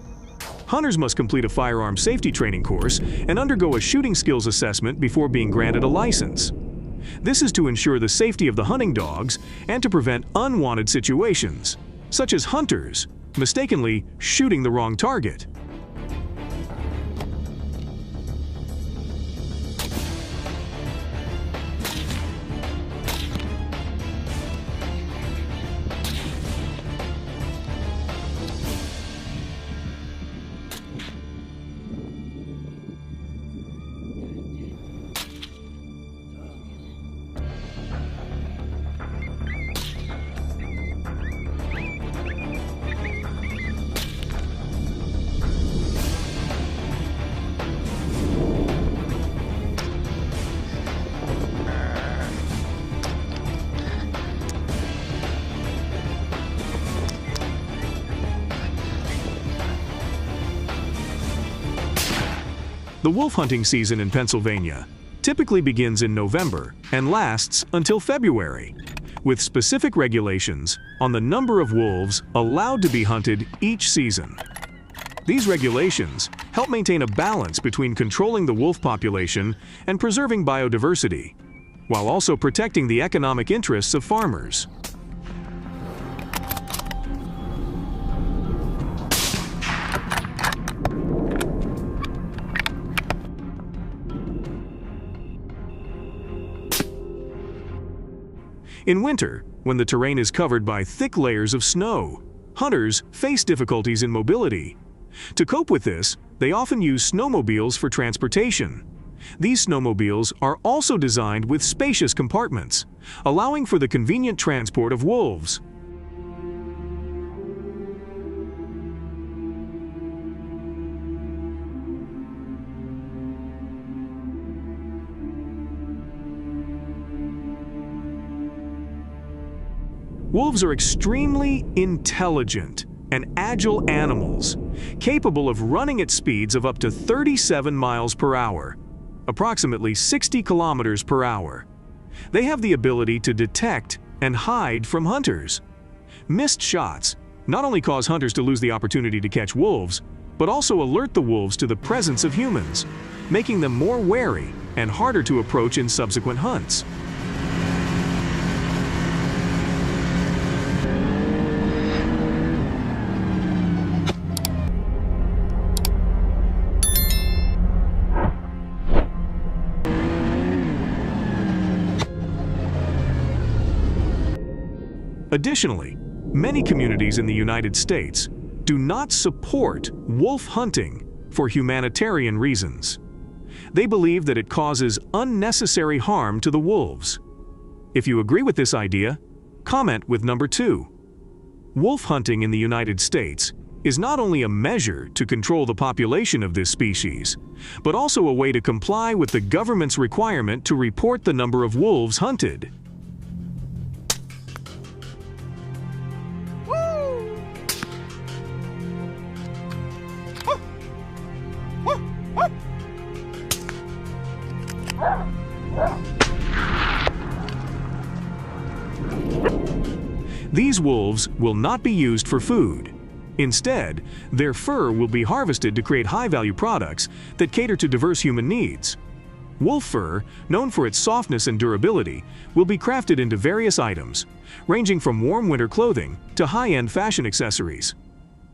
Hunters must complete a firearm safety training course and undergo a shooting skills assessment before being granted a license. This is to ensure the safety of the hunting dogs and to prevent unwanted situations, such as hunters mistakenly shooting the wrong target. The wolf hunting season in Pennsylvania typically begins in November and lasts until February, with specific regulations on the number of wolves allowed to be hunted each season. These regulations help maintain a balance between controlling the wolf population and preserving biodiversity, while also protecting the economic interests of farmers. In winter, when the terrain is covered by thick layers of snow, hunters face difficulties in mobility. To cope with this, they often use snowmobiles for transportation. These snowmobiles are also designed with spacious compartments, allowing for the convenient transport of wolves. Wolves are extremely intelligent and agile animals, capable of running at speeds of up to 37 miles per hour, approximately 60 kilometers per hour. They have the ability to detect and hide from hunters. Missed shots not only cause hunters to lose the opportunity to catch wolves, but also alert the wolves to the presence of humans, making them more wary and harder to approach in subsequent hunts. Additionally, many communities in the United States do not support wolf hunting for humanitarian reasons. They believe that it causes unnecessary harm to the wolves. If you agree with this idea, comment with number 2. Wolf hunting in the United States is not only a measure to control the population of this species, but also a way to comply with the government's requirement to report the number of wolves hunted. These wolves will not be used for food. Instead, their fur will be harvested to create high-value products that cater to diverse human needs. Wolf fur, known for its softness and durability, will be crafted into various items, ranging from warm winter clothing to high-end fashion accessories.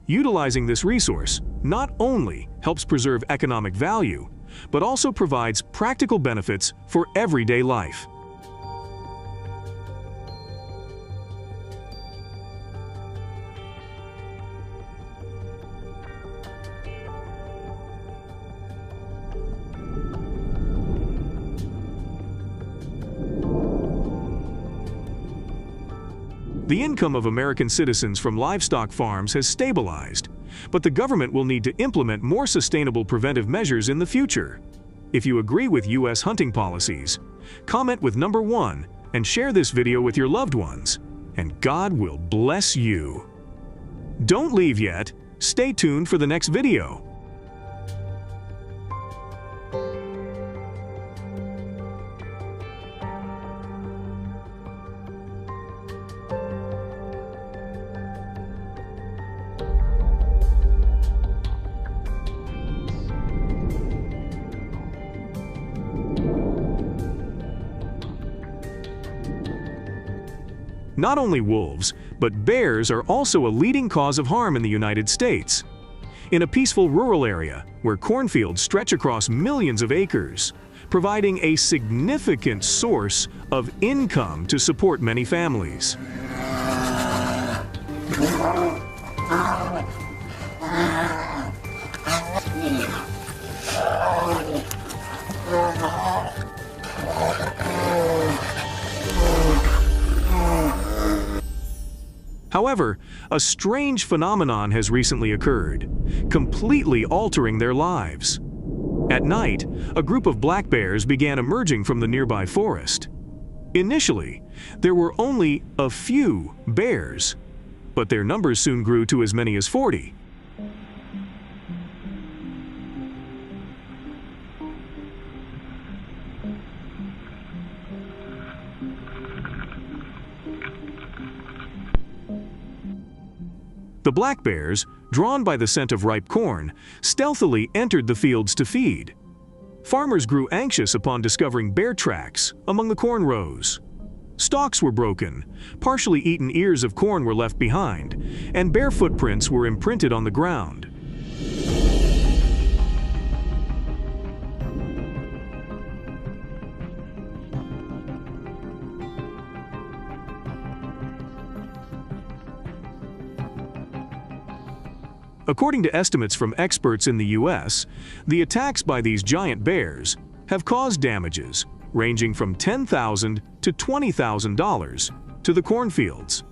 Utilizing this resource not only helps preserve economic value, but also provides practical benefits for everyday life. The income of American citizens from livestock farms has stabilized, but the government will need to implement more sustainable preventive measures in the future. If you agree with U.S. hunting policies, comment with number 1 and share this video with your loved ones, and God will bless you. Don't leave yet. Stay tuned for the next video. Not only wolves, but bears are also a leading cause of harm in the United States. In a peaceful rural area where cornfields stretch across millions of acres, providing a significant source of income to support many families. However, a strange phenomenon has recently occurred, completely altering their lives. At night, a group of black bears began emerging from the nearby forest. Initially, there were only a few bears, but their numbers soon grew to as many as 40. The black bears, drawn by the scent of ripe corn, stealthily entered the fields to feed. Farmers grew anxious upon discovering bear tracks among the corn rows. Stalks were broken, partially eaten ears of corn were left behind, and bear footprints were imprinted on the ground. According to estimates from experts in the U.S., the attacks by these giant bears have caused damages ranging from $10,000 to $20,000 to the cornfields.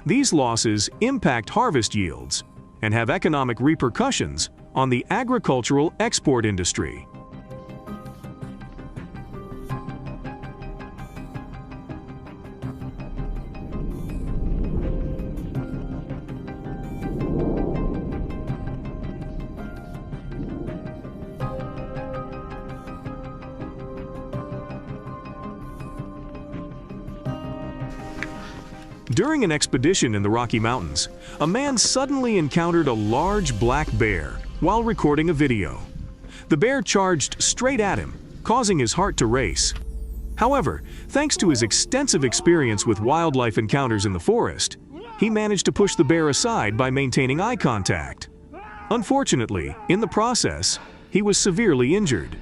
These losses impact harvest yields and have economic repercussions on the agricultural export industry. During an expedition in the Rocky Mountains, a man suddenly encountered a large black bear while recording a video. The bear charged straight at him, causing his heart to race. However, thanks to his extensive experience with wildlife encounters in the forest, he managed to push the bear aside by maintaining eye contact. Unfortunately, in the process, he was severely injured.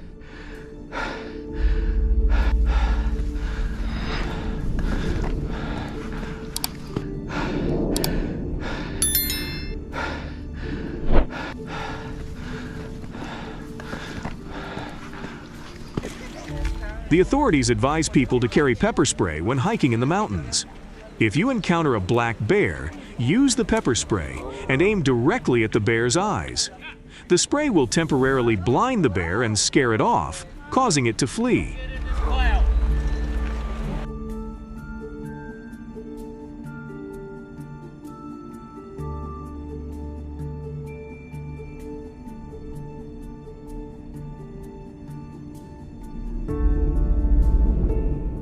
The authorities advise people to carry pepper spray when hiking in the mountains. If you encounter a black bear, use the pepper spray and aim directly at the bear's eyes. The spray will temporarily blind the bear and scare it off, causing it to flee.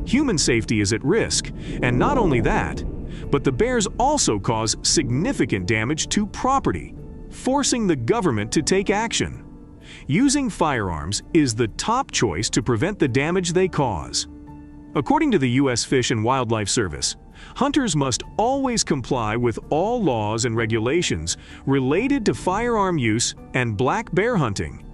Human safety is at risk, and not only that, but the bears also cause significant damage to property, forcing the government to take action. Using firearms is the top choice to prevent the damage they cause. According to the U.S. Fish and Wildlife Service, hunters must always comply with all laws and regulations related to firearm use and black bear hunting.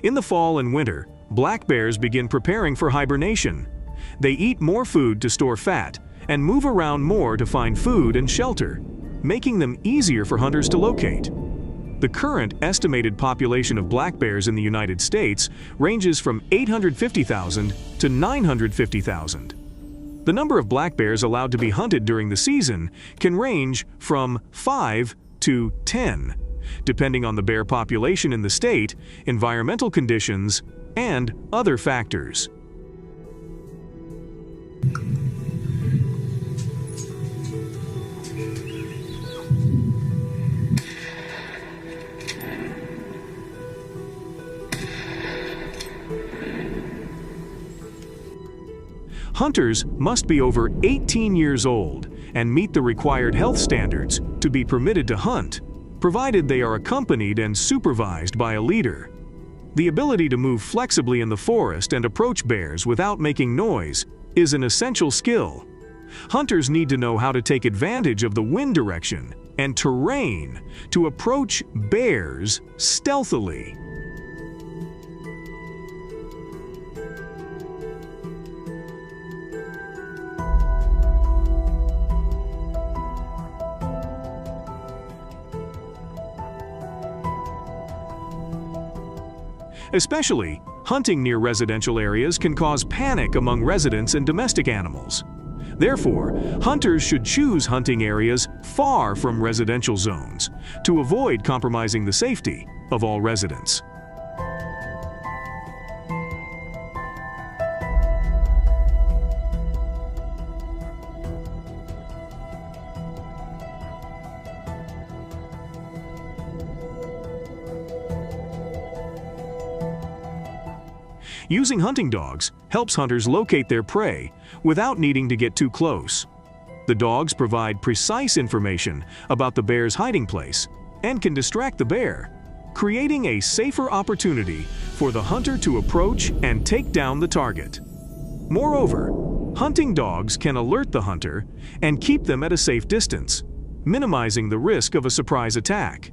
In the fall and winter, black bears begin preparing for hibernation. They eat more food to store fat and move around more to find food and shelter, making them easier for hunters to locate. The current estimated population of black bears in the United States ranges from 850,000 to 950,000. The number of black bears allowed to be hunted during the season can range from 5 to 10. Depending on the bear population in the state, environmental conditions, and other factors. Hunters must be over 18 years old and meet the required health standards to be permitted to hunt, provided they are accompanied and supervised by a leader. The ability to move flexibly in the forest and approach bears without making noise is an essential skill. Hunters need to know how to take advantage of the wind direction and terrain to approach bears stealthily. Especially, hunting near residential areas can cause panic among residents and domestic animals. Therefore, hunters should choose hunting areas far from residential zones to avoid compromising the safety of all residents. Using hunting dogs helps hunters locate their prey without needing to get too close. The dogs provide precise information about the bear's hiding place and can distract the bear, creating a safer opportunity for the hunter to approach and take down the target. Moreover, hunting dogs can alert the hunter and keep them at a safe distance, minimizing the risk of a surprise attack.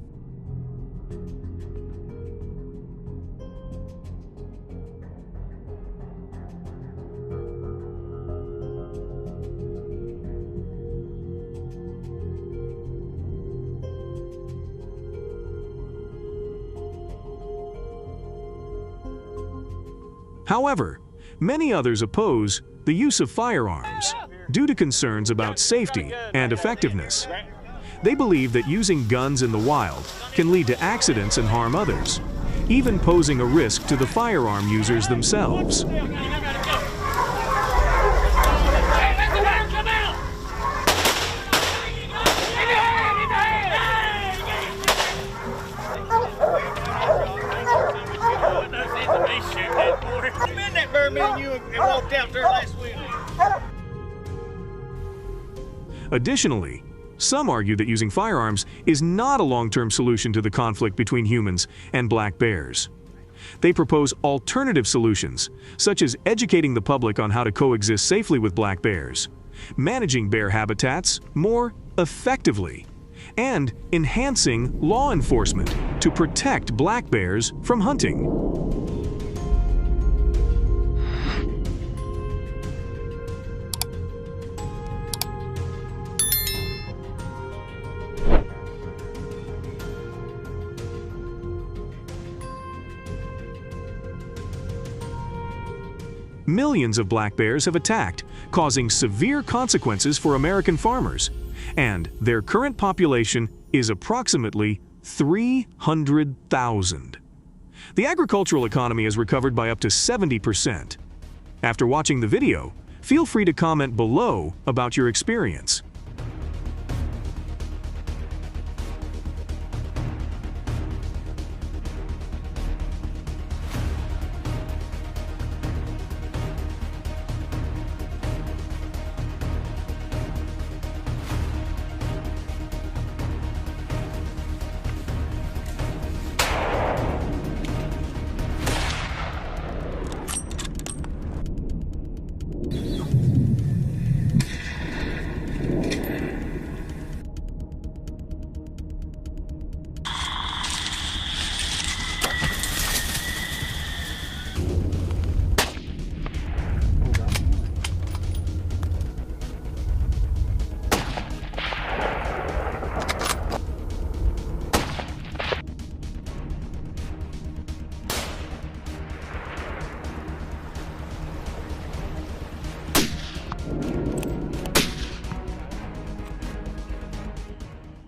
However, many others oppose the use of firearms due to concerns about safety and effectiveness. They believe that using guns in the wild can lead to accidents and harm others, even posing a risk to the firearm users themselves. Additionally, some argue that using firearms is not a long-term solution to the conflict between humans and black bears. They propose alternative solutions, such as educating the public on how to coexist safely with black bears, managing bear habitats more effectively, and enhancing law enforcement to protect black bears from hunting. Millions of black bears have attacked, causing severe consequences for American farmers, and their current population is approximately 300,000. The agricultural economy has recovered by up to 70%. After watching the video, feel free to comment below about your experience.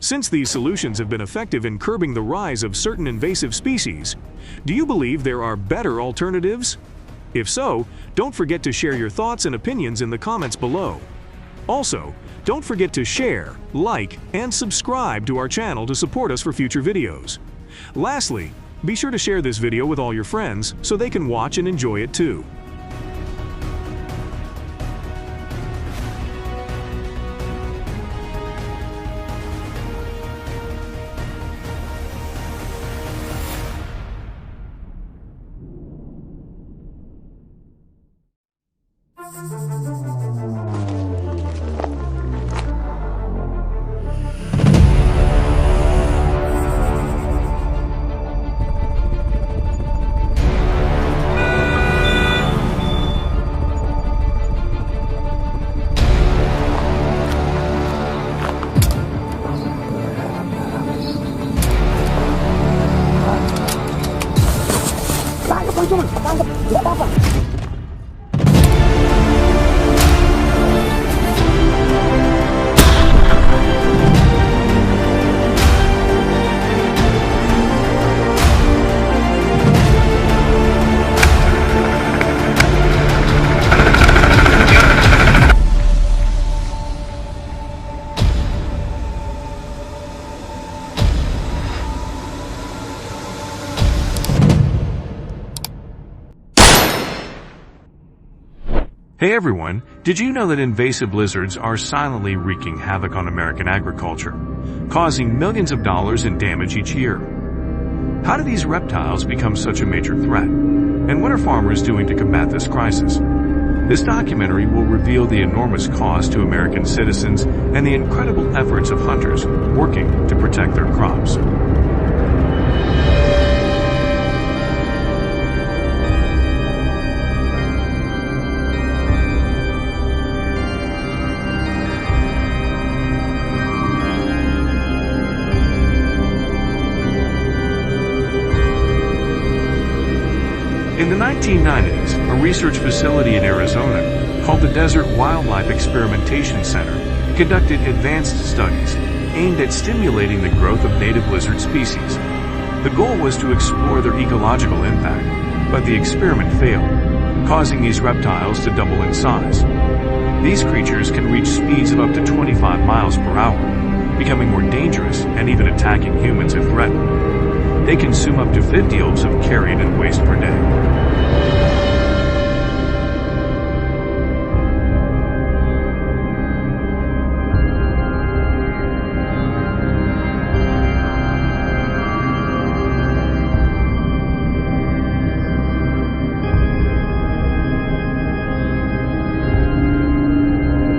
Since these solutions have been effective in curbing the rise of certain invasive species, do you believe there are better alternatives? If so, don't forget to share your thoughts and opinions in the comments below. Also, don't forget to share, like, and subscribe to our channel to support us for future videos. Lastly, be sure to share this video with all your friends so they can watch and enjoy it too. Hey everyone, did you know that invasive lizards are silently wreaking havoc on American agriculture, causing millions of dollars in damage each year? How do these reptiles become such a major threat? And what are farmers doing to combat this crisis? This documentary will reveal the enormous cost to American citizens and the incredible efforts of hunters working to protect their crops. In the 1990s, a research facility in Arizona called the Desert Wildlife Experimentation Center conducted advanced studies aimed at stimulating the growth of native lizard species. The goal was to explore their ecological impact, but the experiment failed, causing these reptiles to double in size. These creatures can reach speeds of up to 25 miles per hour, becoming more dangerous and even attacking humans if threatened. They consume up to 50 ounces of carrion and waste per day.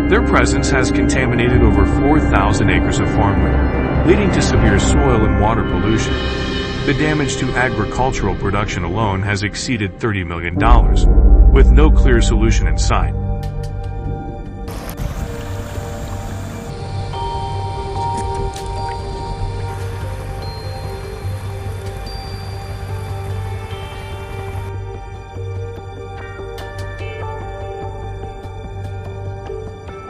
Their presence has contaminated over 4,000 acres of farmland, leading to severe soil and water pollution. The damage to agricultural production alone has exceeded $30 million, with no clear solution in sight.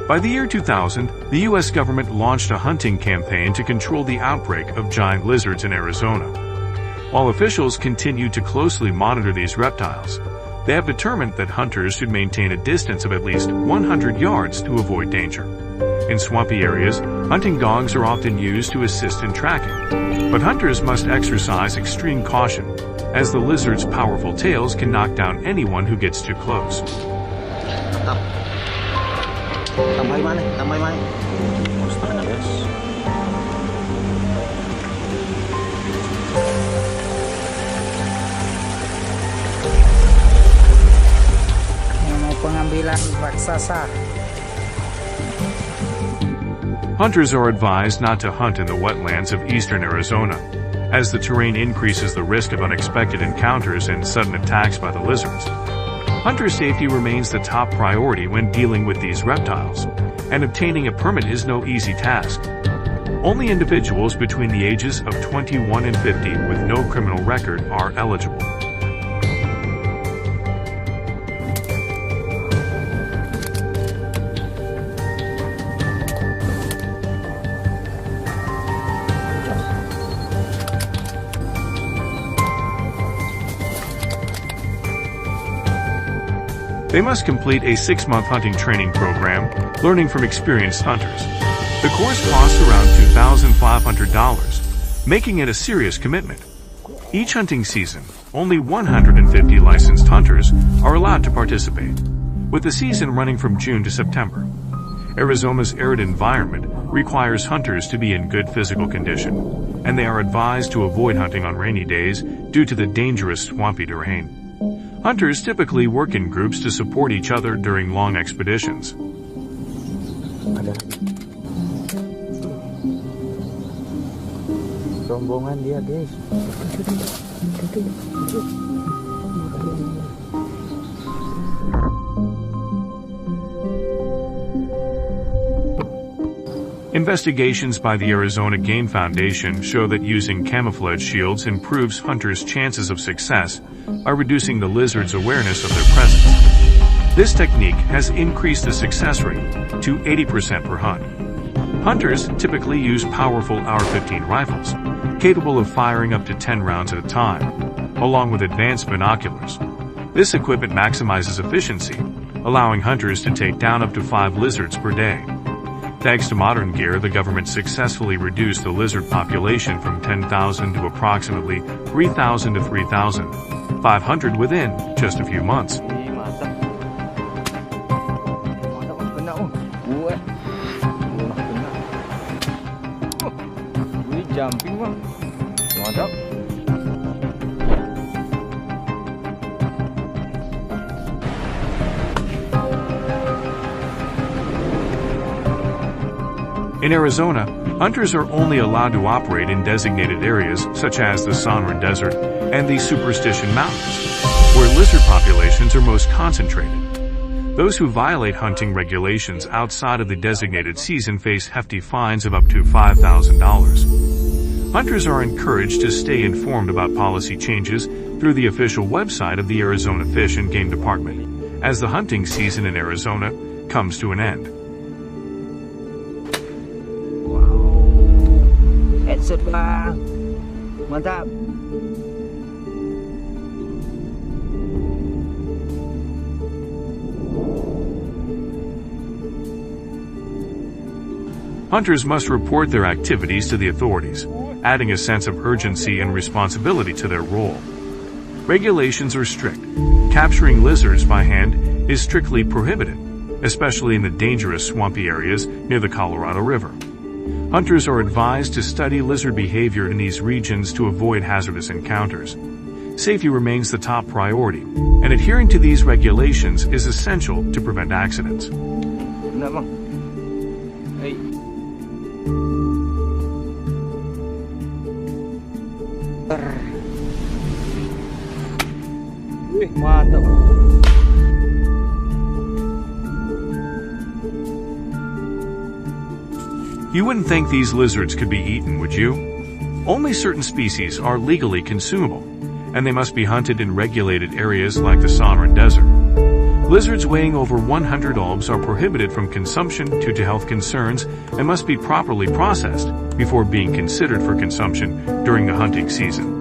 By the year 2000, the U.S. government launched a hunting campaign to control the outbreak of giant lizards in Arizona. While officials continue to closely monitor these reptiles, they have determined that hunters should maintain a distance of at least 100 yards to avoid danger. In swampy areas, hunting dogs are often used to assist in tracking, but hunters must exercise extreme caution, as the lizard's powerful tails can knock down anyone who gets too close. Tambay man. Pengambilan raksasa. Hunters are advised not to hunt in the wetlands of eastern Arizona, as the terrain increases the risk of unexpected encounters and sudden attacks by the lizards. Hunter safety remains the top priority when dealing with these reptiles, and obtaining a permit is no easy task. Only individuals between the ages of 21 and 50 with no criminal record are eligible. They must complete a 6-month hunting training program, learning from experienced hunters. The course costs around $2,500, making it a serious commitment. Each hunting season, only 150 licensed hunters are allowed to participate, with the season running from June to September. Arizona's arid environment requires hunters to be in good physical condition, and they are advised to avoid hunting on rainy days due to the dangerous swampy terrain. Hunters typically work in groups to support each other during long expeditions. Rombongan dia, guys. Investigations by the Arizona Game Foundation show that using camouflage shields improves hunters' chances of success by reducing the lizard's awareness of their presence. This technique has increased the success rate to 80% per hunt. Hunters typically use powerful AR-15 rifles, capable of firing up to 10 rounds at a time, along with advanced binoculars. This equipment maximizes efficiency, allowing hunters to take down up to 5 lizards per day. Thanks to modern gear, the government successfully reduced the lizard population from 10,000 to approximately 3,000 to 3,500 within just a few months. Jumping bang. Mantap. In Arizona, hunters are only allowed to operate in designated areas such as the Sonoran Desert and the Superstition Mountains, where lizard populations are most concentrated. Those who violate hunting regulations outside of the designated season face hefty fines of up to $5,000. Hunters are encouraged to stay informed about policy changes through the official website of the Arizona Fish and Game Department, as the hunting season in Arizona comes to an end. Headset bang. Mantap. Hunters must report their activities to the authorities, adding a sense of urgency and responsibility to their role. Regulations are strict. Capturing lizards by hand is strictly prohibited, especially in the dangerous swampy areas near the Colorado River. Hunters are advised to study lizard behavior in these regions to avoid hazardous encounters. Safety remains the top priority, and adhering to these regulations is essential to prevent accidents. Benar bang. Hey. Wih, mantap. You wouldn't think these lizards could be eaten, would you? Only certain species are legally consumable, and they must be hunted in regulated areas like the Sonoran Desert. Lizards weighing over 100 olbs are prohibited from consumption due to health concerns and must be properly processed before being considered for consumption during the hunting season.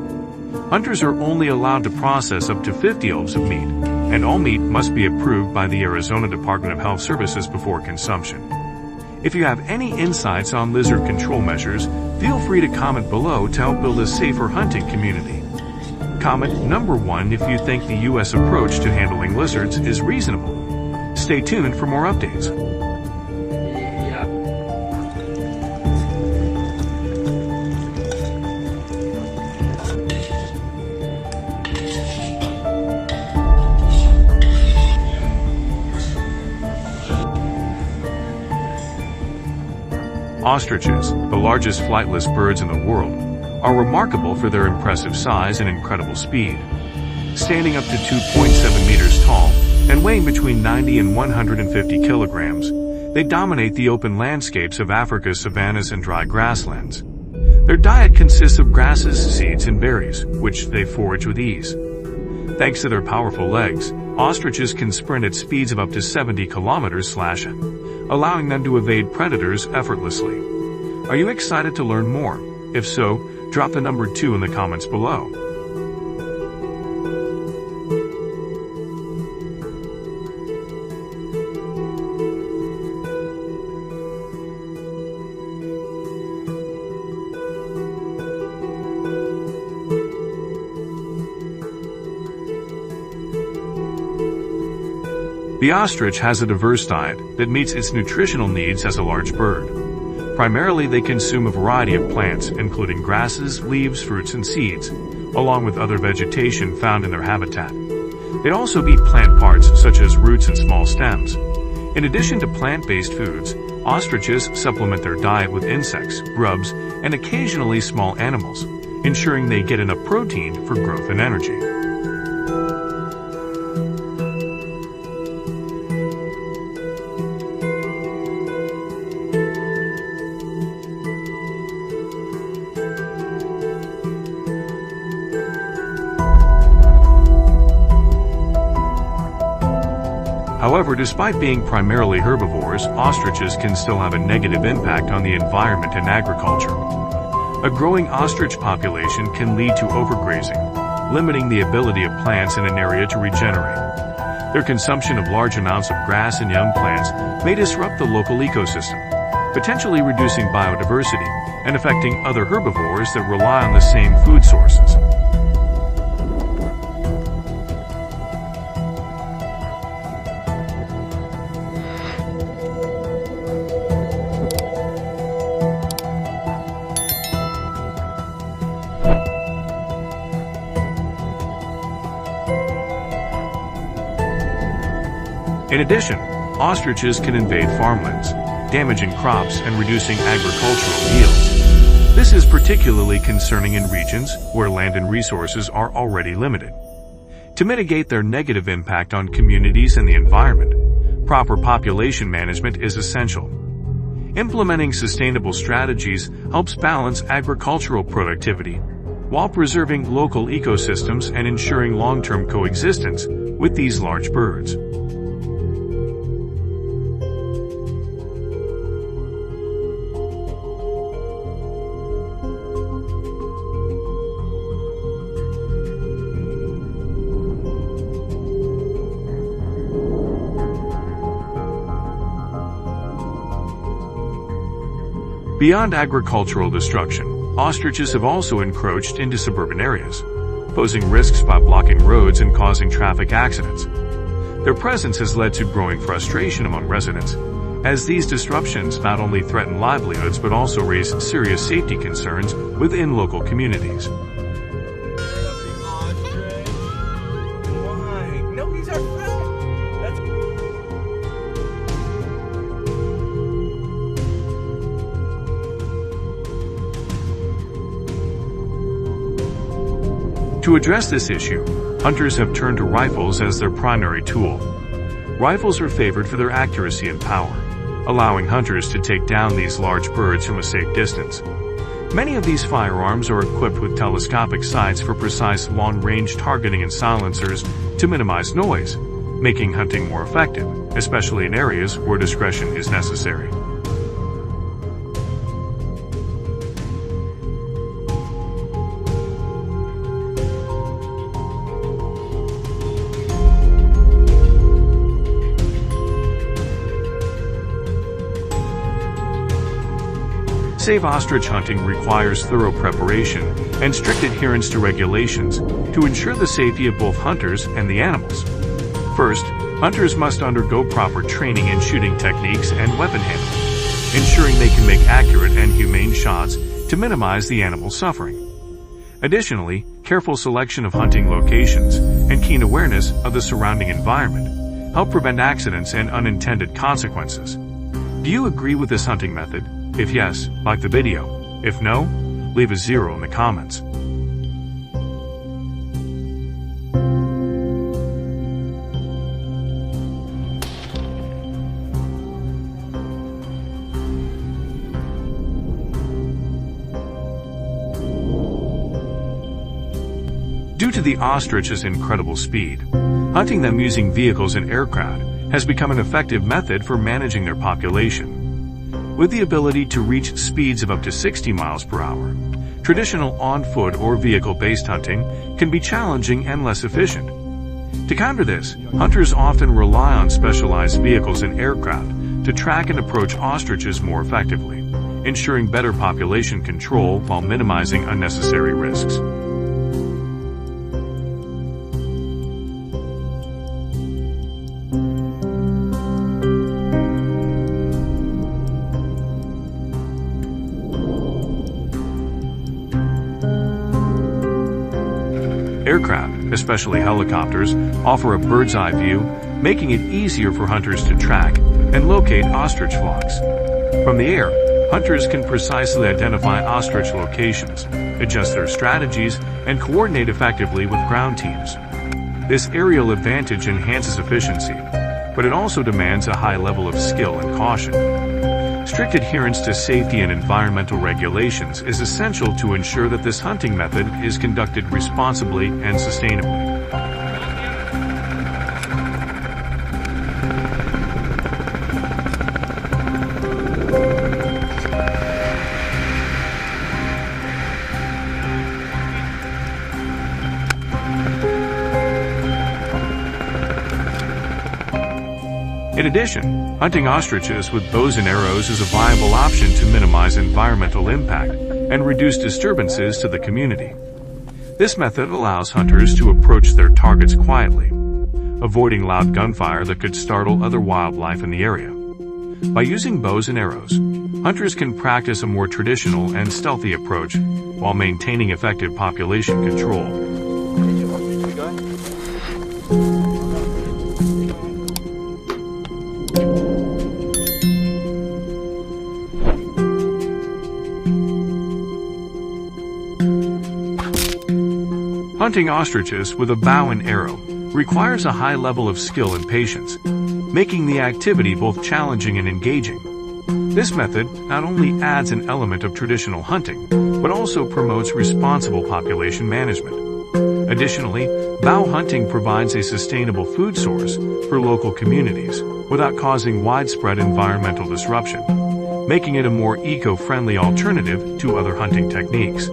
Hunters are only allowed to process up to 50 olbs of meat, and all meat must be approved by the Arizona Department of Health Services before consumption. If you have any insights on lizard control measures, feel free to comment below to help build a safer hunting community. Comment number 1 if you think the U.S. approach to handling lizards is reasonable. Stay tuned for more updates. Ostriches, the largest flightless birds in the world, are remarkable for their impressive size and incredible speed. Standing up to 2.7 meters tall and weighing between 90 and 150 kilograms, they dominate the open landscapes of Africa's savannas and dry grasslands. Their diet consists of grasses, seeds, and berries, which they forage with ease. Thanks to their powerful legs, ostriches can sprint at speeds of up to 70 kilometers/h, allowing them to evade predators effortlessly. Are you excited to learn more? If so, drop the number 2 in the comments below. The ostrich has a diverse diet that meets its nutritional needs as a large bird. Primarily, they consume a variety of plants, including grasses, leaves, fruits, and seeds, along with other vegetation found in their habitat. They also eat plant parts such as roots and small stems. In addition to plant-based foods, ostriches supplement their diet with insects, grubs, and occasionally small animals, ensuring they get enough protein for growth and energy. However, despite being primarily herbivores, ostriches can still have a negative impact on the environment and agriculture. A growing ostrich population can lead to overgrazing, limiting the ability of plants in an area to regenerate. Their consumption of large amounts of grass and young plants may disrupt the local ecosystem, potentially reducing biodiversity and affecting other herbivores that rely on the same food sources. In addition, ostriches can invade farmlands, damaging crops and reducing agricultural yields. This is particularly concerning in regions where land and resources are already limited. To mitigate their negative impact on communities and the environment, proper population management is essential. Implementing sustainable strategies helps balance agricultural productivity while preserving local ecosystems and ensuring long-term coexistence with these large birds. Beyond agricultural destruction, ostriches have also encroached into suburban areas, posing risks by blocking roads and causing traffic accidents. Their presence has led to growing frustration among residents, as these disruptions not only threaten livelihoods but also raise serious safety concerns within local communities. Why? No, he's our friend. That's To address this issue, hunters have turned to rifles as their primary tool. Rifles are favored for their accuracy and power, allowing hunters to take down these large birds from a safe distance. Many of these firearms are equipped with telescopic sights for precise long-range targeting and silencers to minimize noise, making hunting more effective, especially in areas where discretion is necessary. Safe ostrich hunting requires thorough preparation and strict adherence to regulations to ensure the safety of both hunters and the animals. First, hunters must undergo proper training in shooting techniques and weapon handling, ensuring they can make accurate and humane shots to minimize the animal's suffering. Additionally, careful selection of hunting locations and keen awareness of the surrounding environment help prevent accidents and unintended consequences. Do you agree with this hunting method? If yes, like the video. If no, leave a 0 in the comments. Due to the ostrich's incredible speed, hunting them using vehicles and aircraft has become an effective method for managing their population. With the ability to reach speeds of up to 60 miles per hour, traditional on-foot or vehicle-based hunting can be challenging and less efficient. To counter this, hunters often rely on specialized vehicles and aircraft to track and approach ostriches more effectively, ensuring better population control while minimizing unnecessary risks. Aircraft, especially helicopters, offer a bird's-eye view, making it easier for hunters to track and locate ostrich flocks. From the air, hunters can precisely identify ostrich locations, adjust their strategies, and coordinate effectively with ground teams. This aerial advantage enhances efficiency, but it also demands a high level of skill and caution. Strict adherence to safety and environmental regulations is essential to ensure that this hunting method is conducted responsibly and sustainably. In addition, hunting ostriches with bows and arrows is a viable option to minimize environmental impact and reduce disturbances to the community. This method allows hunters to approach their targets quietly, avoiding loud gunfire that could startle other wildlife in the area. By using bows and arrows, hunters can practice a more traditional and stealthy approach while maintaining effective population control. Hunting ostriches with a bow and arrow requires a high level of skill and patience, making the activity both challenging and engaging. This method not only adds an element of traditional hunting, but also promotes responsible population management. Additionally, bow hunting provides a sustainable food source for local communities without causing widespread environmental disruption, making it a more eco-friendly alternative to other hunting techniques.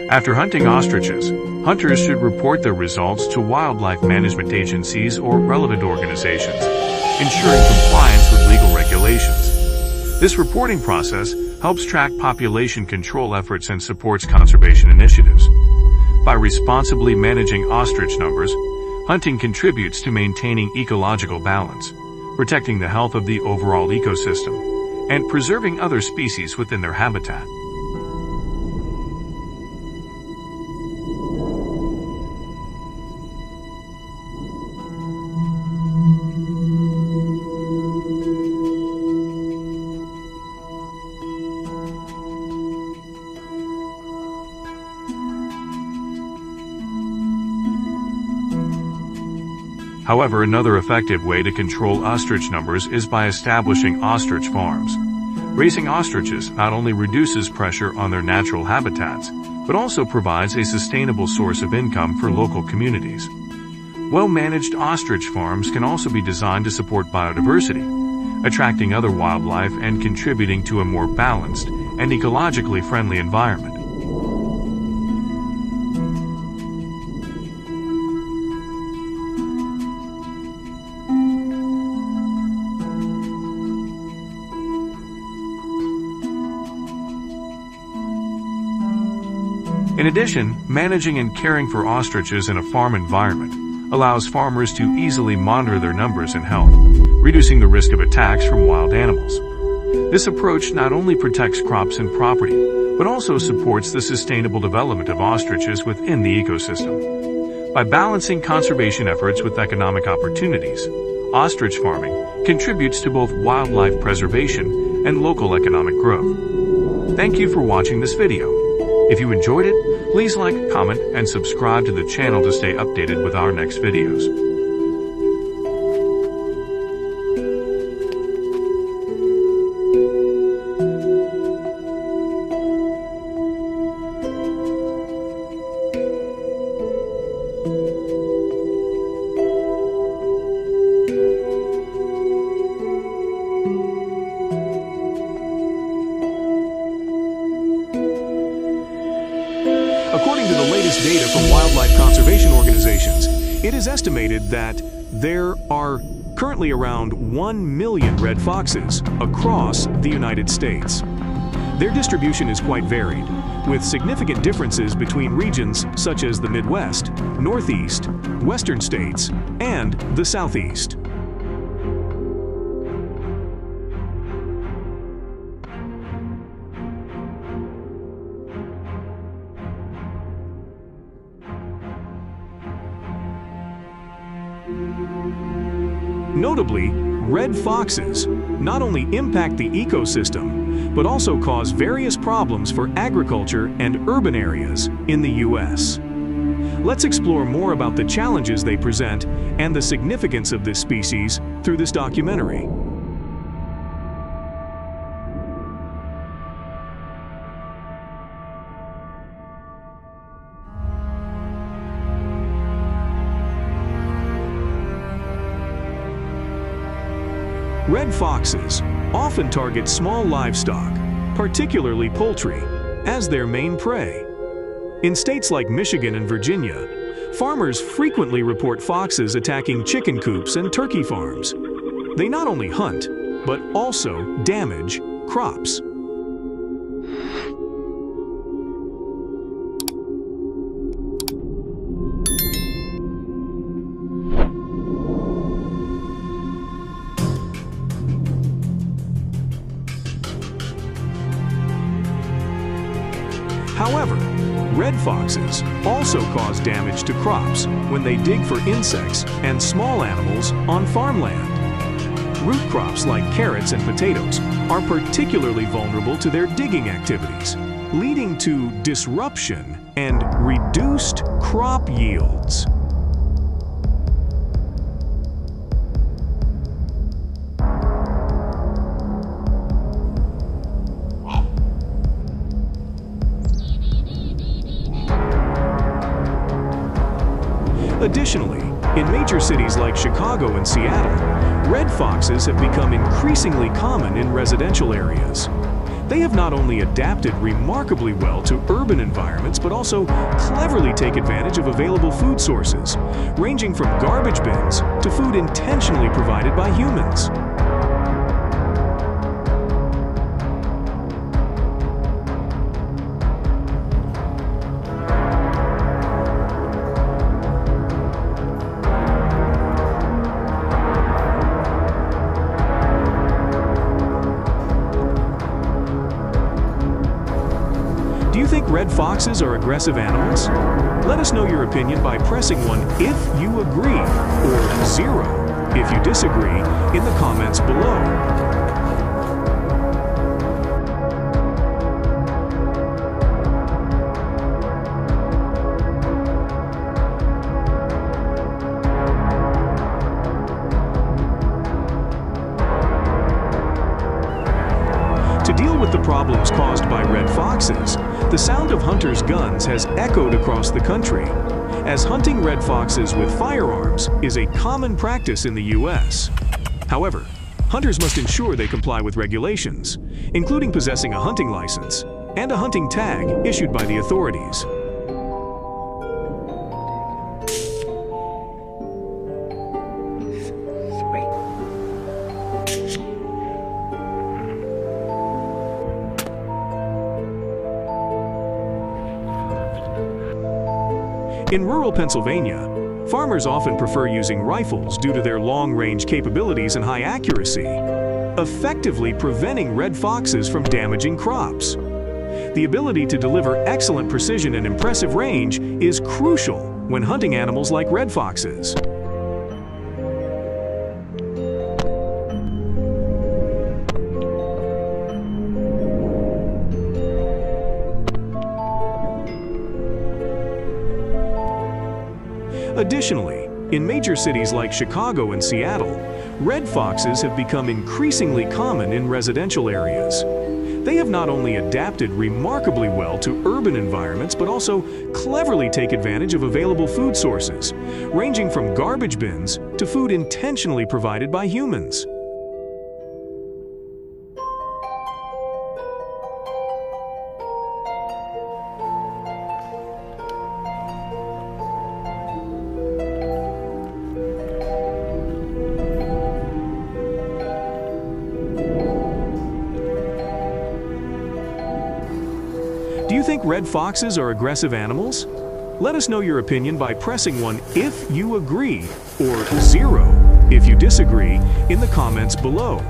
After hunting ostriches, hunters should report their results to wildlife management agencies or relevant organizations, ensuring compliance with legal regulations. This reporting process helps track population control efforts and supports conservation initiatives. By responsibly managing ostrich numbers, hunting contributes to maintaining ecological balance, protecting the health of the overall ecosystem, and preserving other species within their habitat. However, another effective way to control ostrich numbers is by establishing ostrich farms. Raising ostriches not only reduces pressure on their natural habitats, but also provides a sustainable source of income for local communities. Well-managed ostrich farms can also be designed to support biodiversity, attracting other wildlife and contributing to a more balanced and ecologically friendly environment. In addition, managing and caring for ostriches in a farm environment allows farmers to easily monitor their numbers and health, reducing the risk of attacks from wild animals. This approach not only protects crops and property, but also supports the sustainable development of ostriches within the ecosystem. By balancing conservation efforts with economic opportunities, ostrich farming contributes to both wildlife preservation and local economic growth. Thank you for watching this video. If you enjoyed it, please like, comment, and subscribe to the channel to stay updated with our next videos. According to the latest data from wildlife conservation organizations, it is estimated that there are currently around 1 million red foxes across the United States. Their distribution is quite varied, with significant differences between regions such as the Midwest, Northeast, Western states, and the Southeast. Notably, red foxes not only impact the ecosystem, but also cause various problems for agriculture and urban areas in the U.S. Let's explore more about the challenges they present and the significance of this species through this documentary. Red foxes often target small livestock, particularly poultry, as their main prey. In states like Michigan and Virginia, farmers frequently report foxes attacking chicken coops and turkey farms. They not only hunt, but also damage crops. However, red foxes also cause damage to crops when they dig for insects and small animals on farmland. Root crops like carrots and potatoes are particularly vulnerable to their digging activities, leading to disruption and reduced crop yields. Additionally, in major cities like Chicago and Seattle, red foxes have become increasingly common in residential areas. They have not only adapted remarkably well to urban environments, but also cleverly take advantage of available food sources, ranging from garbage bins to food intentionally provided by humans. Do you think red foxes are aggressive animals? Let us know your opinion by pressing 1 if you agree, or 0 if you disagree, in the comments below. To deal with the problems caused by red foxes, the sound of hunters' guns has echoed across the country, as hunting red foxes with firearms is a common practice in the U.S. However, hunters must ensure they comply with regulations, including possessing a hunting license and a hunting tag issued by the authorities. In rural Pennsylvania, farmers often prefer using rifles due to their long-range capabilities and high accuracy, effectively preventing red foxes from damaging crops. The ability to deliver excellent precision and impressive range is crucial when hunting animals like red foxes. Additionally, in major cities like Chicago and Seattle, red foxes have become increasingly common in residential areas. They have not only adapted remarkably well to urban environments, but also cleverly take advantage of available food sources, ranging from garbage bins to food intentionally provided by humans. Do you think red foxes are aggressive animals? Let us know your opinion by pressing 1 if you agree, or 0 if you disagree, in the comments below.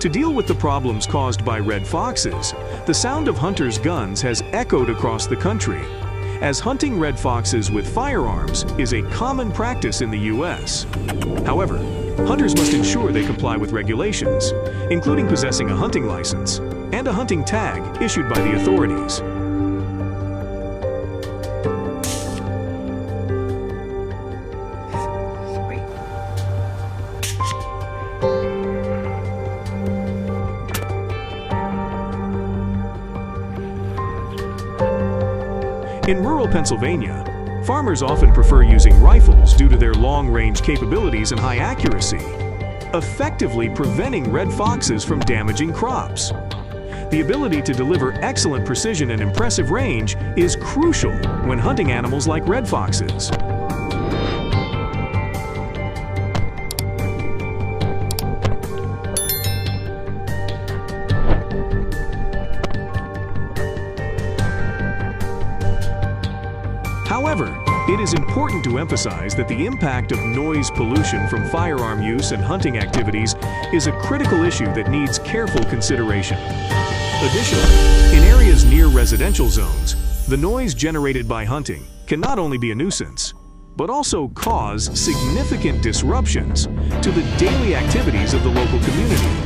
To deal with the problems caused by red foxes, the sound of hunters' guns has echoed across the country, as hunting red foxes with firearms is a common practice in the U.S. However, hunters must ensure they comply with regulations, including possessing a hunting license and a hunting tag issued by the authorities. In rural Pennsylvania, farmers often prefer using rifles due to their long-range capabilities and high accuracy, effectively preventing red foxes from damaging crops. The ability to deliver excellent precision and impressive range is crucial when hunting animals like red foxes. However, it is important to emphasize that the impact of noise pollution from firearm use and hunting activities is a critical issue that needs careful consideration. Additionally, in areas near residential zones, the noise generated by hunting can not only be a nuisance, but also cause significant disruptions to the daily activities of the local community.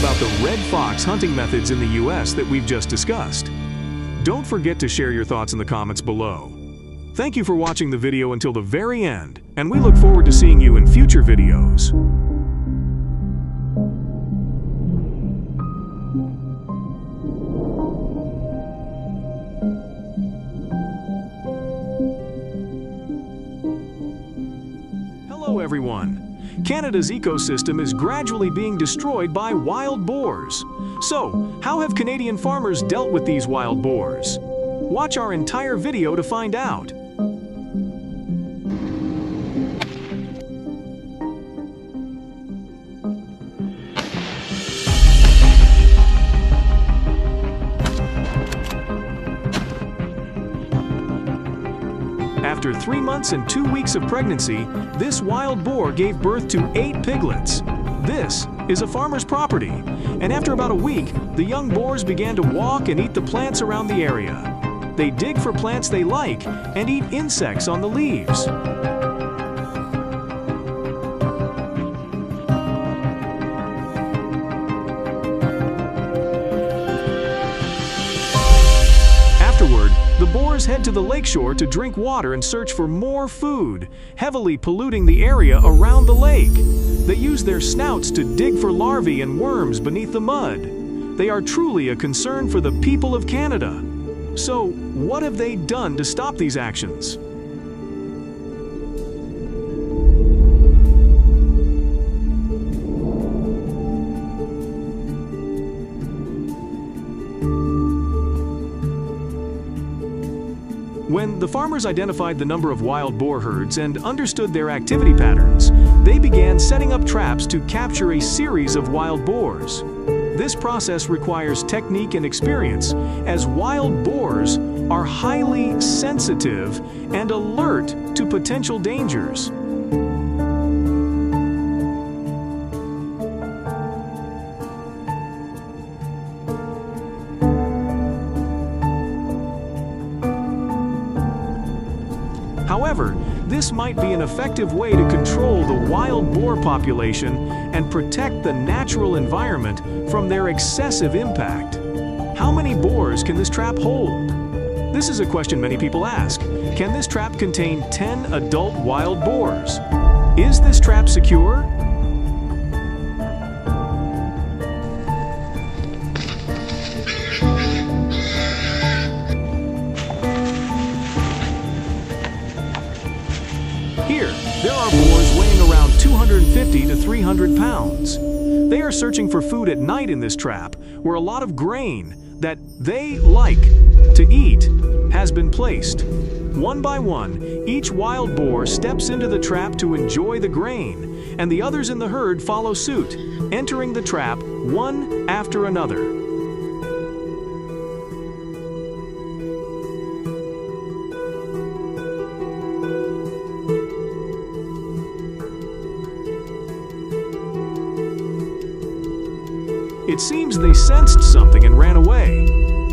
About the red fox hunting methods in the US that we've just discussed. Don't forget to share your thoughts in the comments below. Thank you for watching the video until the very end, and we look forward to seeing you in future videos. Hello everyone. Canada's ecosystem is gradually being destroyed by wild boars. So, how have Canadian farmers dealt with these wild boars? Watch our entire video to find out. After 3 months and 2 weeks of pregnancy, this wild boar gave birth to 8 piglets. This is a farmer's property, and after about a week, the young boars began to walk and eat the plants around the area. They dig for plants they like and eat insects on the leaves. Afterward, the boars head to the lakeshore to drink water and search for more food, heavily polluting the area around the lake. They use their snouts to dig for larvae and worms beneath the mud. They are truly a concern for the people of Canada. So, what have they done to stop these actions? When the farmers identified the number of wild boar herds and understood their activity patterns, they began setting up traps to capture a series of wild boars. This process requires technique and experience, as wild boars are highly sensitive and alert to potential dangers. However, this might be an effective way to control the wild boar population and protect the natural environment from their excessive impact. How many boars can this trap hold? This is a question many people ask. Can this trap contain 10 adult wild boars? Is this trap secure? Here, there are boars weighing around 250 to 300 pounds. They are searching for food at night in this trap, where a lot of grain that they like to eat has been placed. One by one, each wild boar steps into the trap to enjoy the grain, and the others in the herd follow suit, entering the trap one after another. It seems they sensed something and ran away.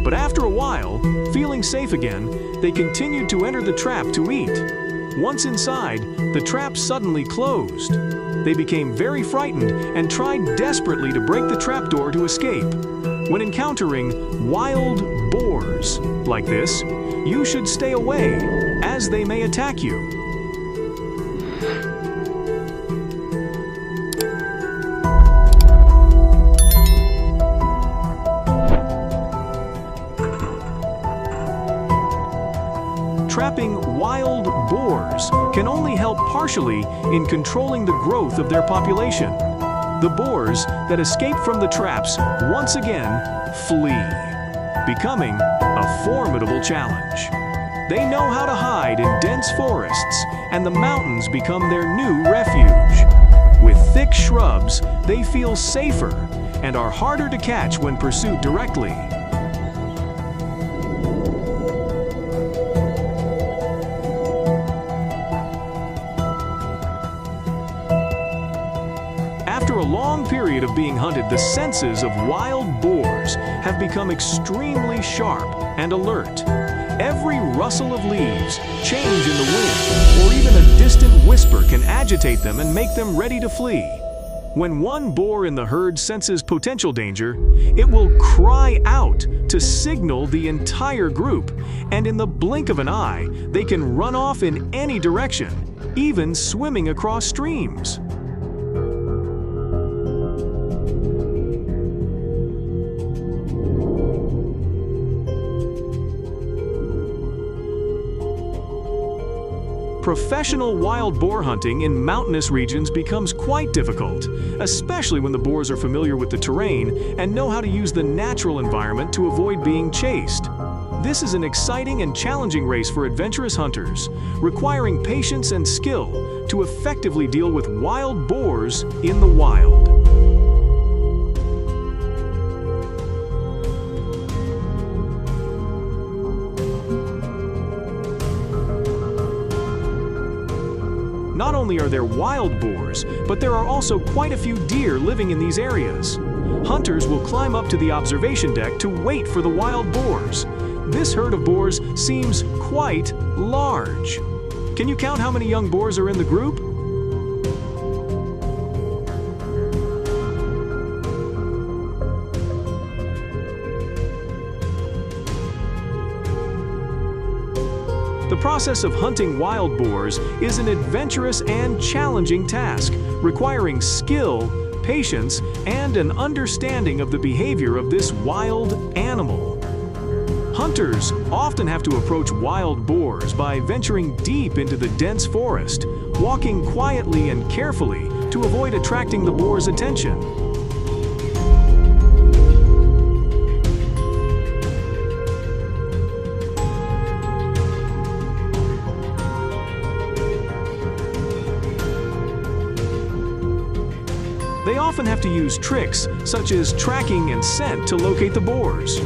But after a while, feeling safe again, they continued to enter the trap to eat. Once inside, the trap suddenly closed. They became very frightened and tried desperately to break the trapdoor to escape. When encountering wild boars like this, you should stay away, as they may attack you. trapping wild boars can only help partially in controlling the growth of their population. The boars that escape from the traps once again flee, becoming a formidable challenge. They know how to hide in dense forests, and the mountains become their new refuge. With thick shrubs, they feel safer and are harder to catch when pursued directly. After a long period of being hunted, the senses of wild boars have become extremely sharp and alert. Every rustle of leaves, change in the wind, or even a distant whisper can agitate them and make them ready to flee. When one boar in the herd senses potential danger, it will cry out to signal the entire group, and in the blink of an eye, they can run off in any direction, even swimming across streams. Professional wild boar hunting in mountainous regions becomes quite difficult, especially when the boars are familiar with the terrain and know how to use the natural environment to avoid being chased. This is an exciting and challenging race for adventurous hunters, requiring patience and skill to effectively deal with wild boars in the wild. Not only are there wild boars, but there are also quite a few deer living in these areas. Hunters will climb up to the observation deck to wait for the wild boars. This herd of boars seems quite large. Can you count how many young boars are in the group? The process of hunting wild boars is an adventurous and challenging task, requiring skill, patience, and an understanding of the behavior of this wild animal. Hunters often have to approach wild boars by venturing deep into the dense forest, walking quietly and carefully to avoid attracting the boar's attention. They often have to use tricks such as tracking and scent to locate the boars.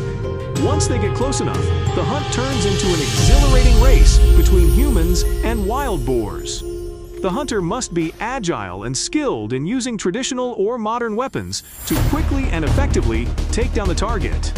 Once they get close enough, the hunt turns into an exhilarating race between humans and wild boars. The hunter must be agile and skilled in using traditional or modern weapons to quickly and effectively take down the target.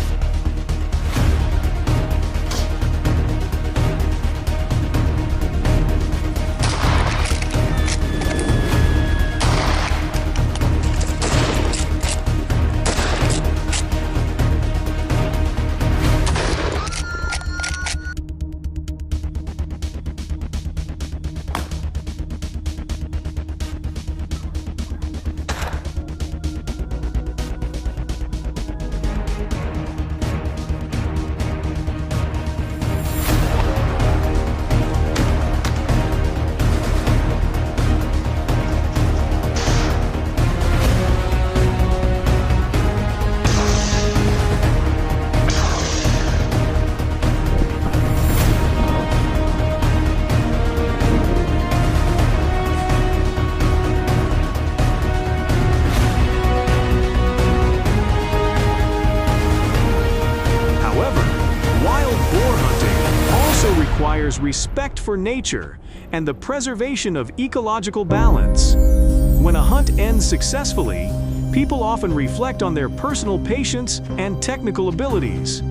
Requires respect for nature and the preservation of ecological balance. When a hunt ends successfully, people often reflect on their personal patience and technical abilities.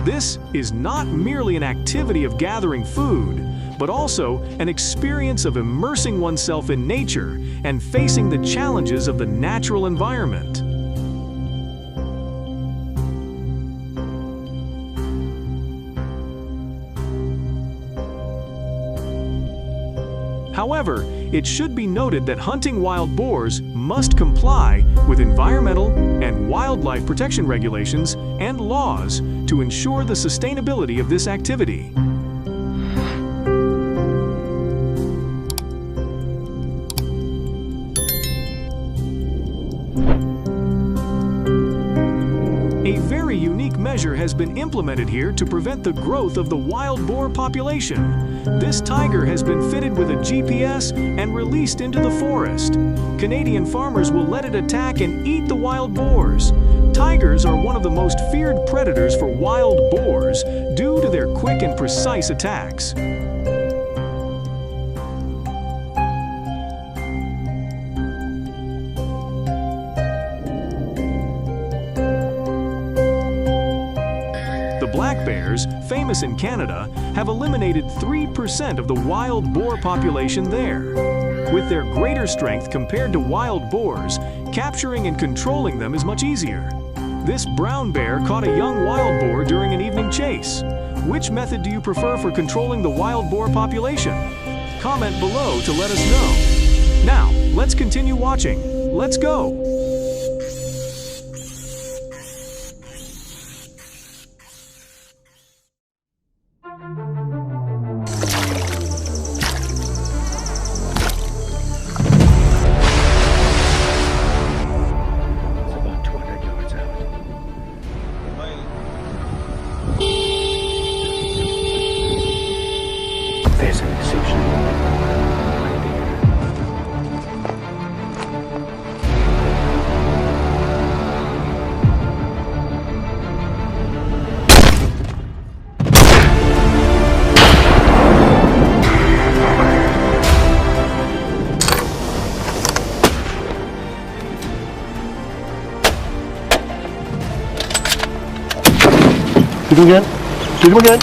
This is not merely an activity of gathering food, but also an experience of immersing oneself in nature and facing the challenges of the natural environment. However, it should be noted that hunting wild boars must comply with environmental and wildlife protection regulations and laws to ensure the sustainability of this activity. unique measure has been implemented here to prevent the growth of the wild boar population. This tiger has been fitted with a GPS and released into the forest. Canadian farmers will let it attack and eat the wild boars. Tigers are one of the most feared predators for wild boars due to their quick and precise attacks. Black bears, famous in Canada, have eliminated 3% of the wild boar population there. With their greater strength compared to wild boars, capturing and controlling them is much easier. This brown bear caught a young wild boar during an evening chase. Which method do you prefer for controlling the wild boar population? Comment below to let us know. Now, let's continue watching. Let's go! Shoot him again. Shoot him again.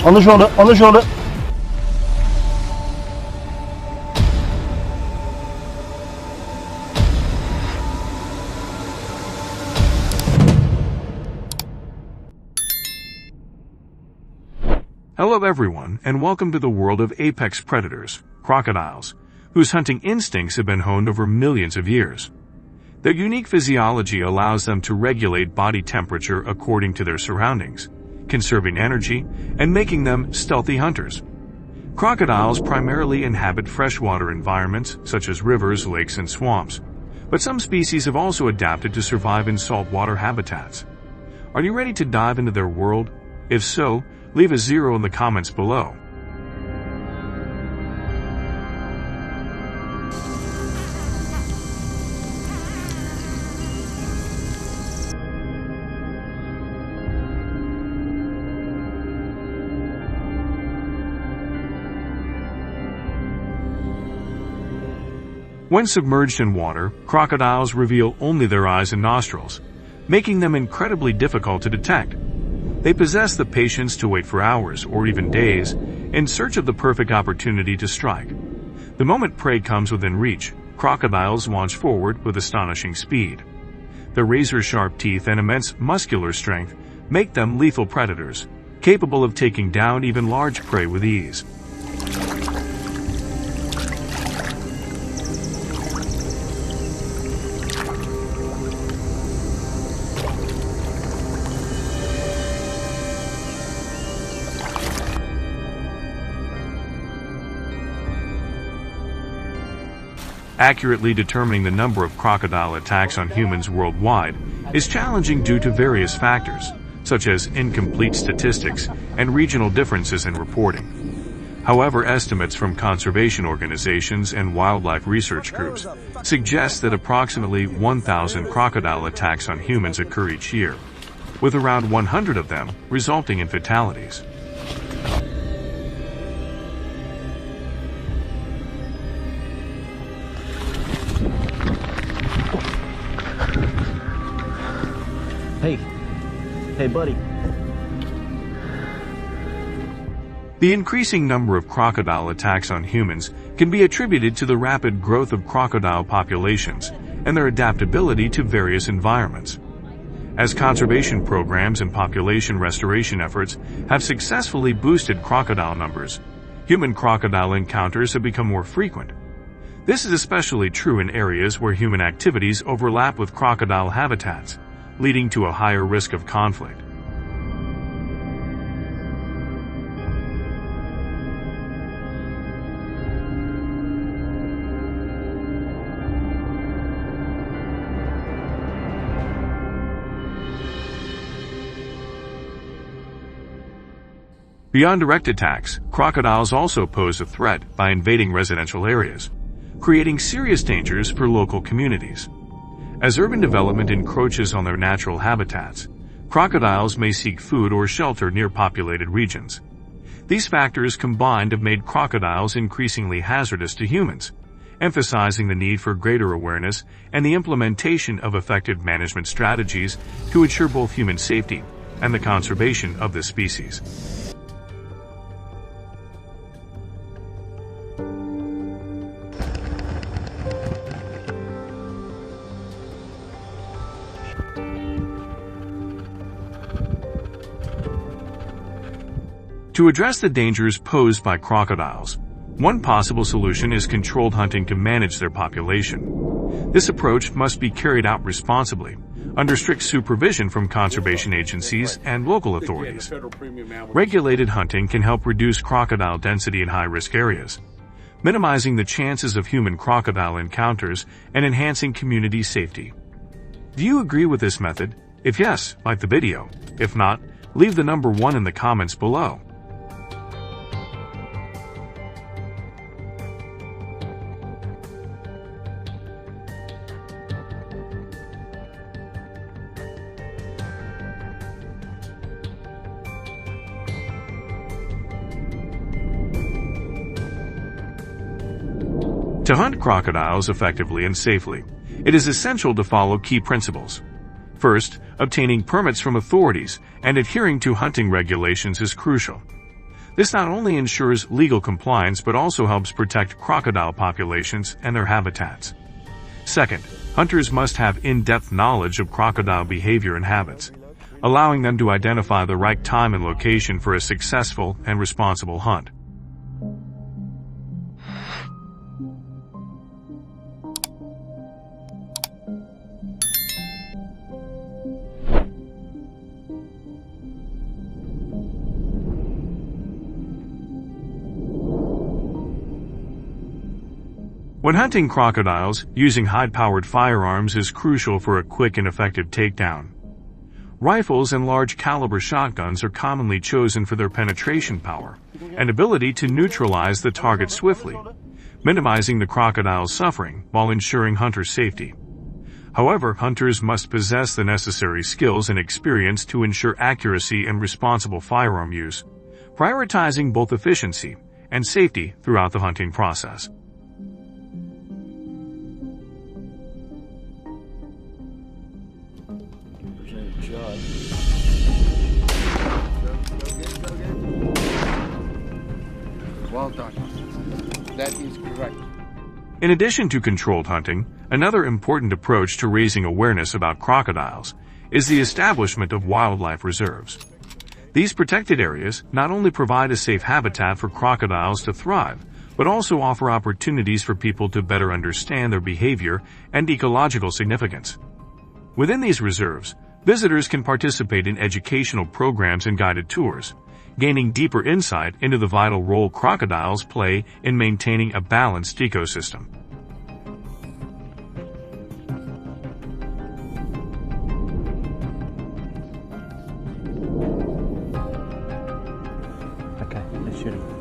On the shoulder. On the shoulder. Hello everyone, and welcome to the world of apex predators, crocodiles, whose hunting instincts have been honed over millions of years. Their unique physiology allows them to regulate body temperature according to their surroundings, conserving energy and making them stealthy hunters. Crocodiles primarily inhabit freshwater environments such as rivers, lakes, and swamps, but some species have also adapted to survive in saltwater habitats. Are you ready to dive into their world? If so, leave a 0 in the comments below. When submerged in water, crocodiles reveal only their eyes and nostrils, making them incredibly difficult to detect. They possess the patience to wait for hours or even days in search of the perfect opportunity to strike. The moment prey comes within reach, crocodiles launch forward with astonishing speed. Their razor-sharp teeth and immense muscular strength make them lethal predators, capable of taking down even large prey with ease. Accurately determining the number of crocodile attacks on humans worldwide is challenging due to various factors, such as incomplete statistics and regional differences in reporting. However, estimates from conservation organizations and wildlife research groups suggest that approximately 1,000 crocodile attacks on humans occur each year, with around 100 of them resulting in fatalities. Hey, buddy. The increasing number of crocodile attacks on humans can be attributed to the rapid growth of crocodile populations and their adaptability to various environments. As conservation programs and population restoration efforts have successfully boosted crocodile numbers, human crocodile encounters have become more frequent. This is especially true in areas where human activities overlap with crocodile habitats, leading to a higher risk of conflict. Beyond direct attacks, crocodiles also pose a threat by invading residential areas, creating serious dangers for local communities. As urban development encroaches on their natural habitats, crocodiles may seek food or shelter near populated regions. These factors combined have made crocodiles increasingly hazardous to humans, emphasizing the need for greater awareness and the implementation of effective management strategies to ensure both human safety and the conservation of this species. To address the dangers posed by crocodiles, one possible solution is controlled hunting to manage their population. This approach must be carried out responsibly, under strict supervision from conservation agencies and local authorities. Regulated hunting can help reduce crocodile density in high-risk areas, minimizing the chances of human-crocodile encounters and enhancing community safety. Do you agree with this method? If yes, like the video. If not, leave the number 1 in the comments below. To hunt crocodiles effectively and safely, it is essential to follow key principles. First, obtaining permits from authorities and adhering to hunting regulations is crucial. This not only ensures legal compliance but also helps protect crocodile populations and their habitats. Second, hunters must have in-depth knowledge of crocodile behavior and habits, allowing them to identify the right time and location for a successful and responsible hunt. When hunting crocodiles, using high-powered firearms is crucial for a quick and effective takedown. Rifles and large-caliber shotguns are commonly chosen for their penetration power and ability to neutralize the target swiftly, minimizing the crocodile's suffering while ensuring hunter safety. However, hunters must possess the necessary skills and experience to ensure accuracy and responsible firearm use, prioritizing both efficiency and safety throughout the hunting process. Well done. That is correct. In addition to controlled hunting, another important approach to raising awareness about crocodiles is the establishment of wildlife reserves. These protected areas not only provide a safe habitat for crocodiles to thrive, but also offer opportunities for people to better understand their behavior and ecological significance. Within these reserves, visitors can participate in educational programs and guided tours, gaining deeper insight into the vital role crocodiles play in maintaining a balanced ecosystem. Okay, let's shoot him.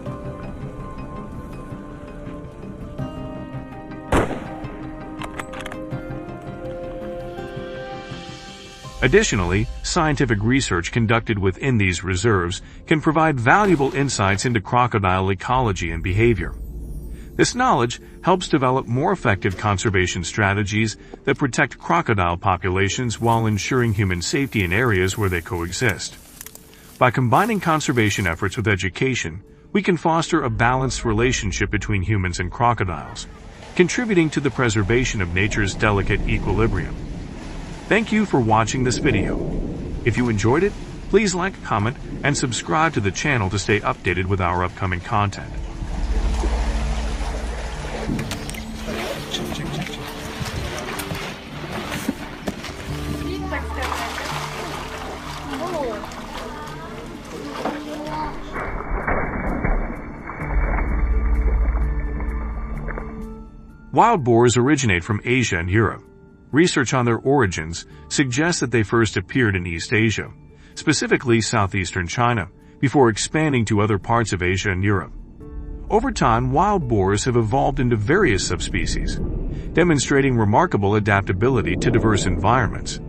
Additionally, scientific research conducted within these reserves can provide valuable insights into crocodile ecology and behavior. This knowledge helps develop more effective conservation strategies that protect crocodile populations while ensuring human safety in areas where they coexist. By combining conservation efforts with education, we can foster a balanced relationship between humans and crocodiles, contributing to the preservation of nature's delicate equilibrium. Thank you for watching this video. If you enjoyed it, please like, comment, and subscribe to the channel to stay updated with our upcoming content. Wild boars originate from Asia and Europe. Research on their origins suggests that they first appeared in East Asia, specifically southeastern China, before expanding to other parts of Asia and Europe. Over time, wild boars have evolved into various subspecies, demonstrating remarkable adaptability to diverse environments,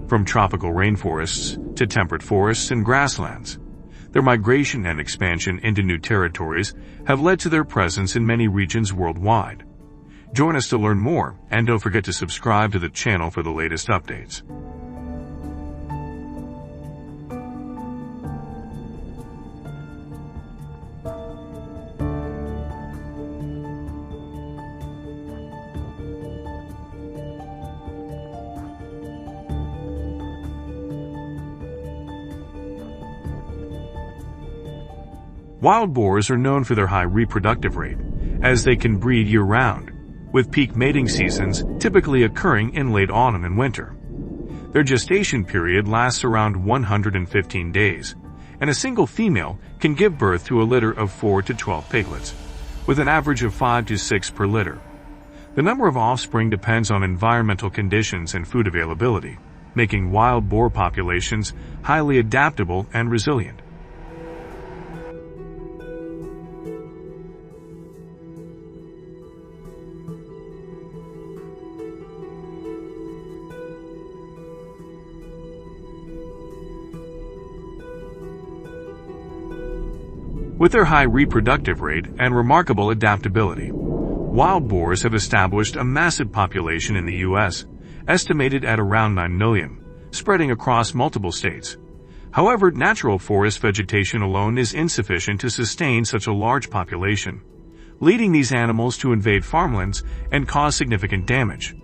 from tropical rainforests to temperate forests and grasslands. Their migration and expansion into new territories have led to their presence in many regions worldwide. Join us to learn more, and don't forget to subscribe to the channel for the latest updates. Wild boars are known for their high reproductive rate, as they can breed year-round, with peak mating seasons typically occurring in late autumn and winter. Their gestation period lasts around 115 days, and a single female can give birth to a litter of 4 to 12 piglets, with an average of 5 to 6 per litter. The number of offspring depends on environmental conditions and food availability, making wild boar populations highly adaptable and resilient. With their high reproductive rate and remarkable adaptability, wild boars have established a massive population in the U.S., estimated at around 9 million, spreading across multiple states. However, natural forest vegetation alone is insufficient to sustain such a large population, leading these animals to invade farmlands and cause significant damage.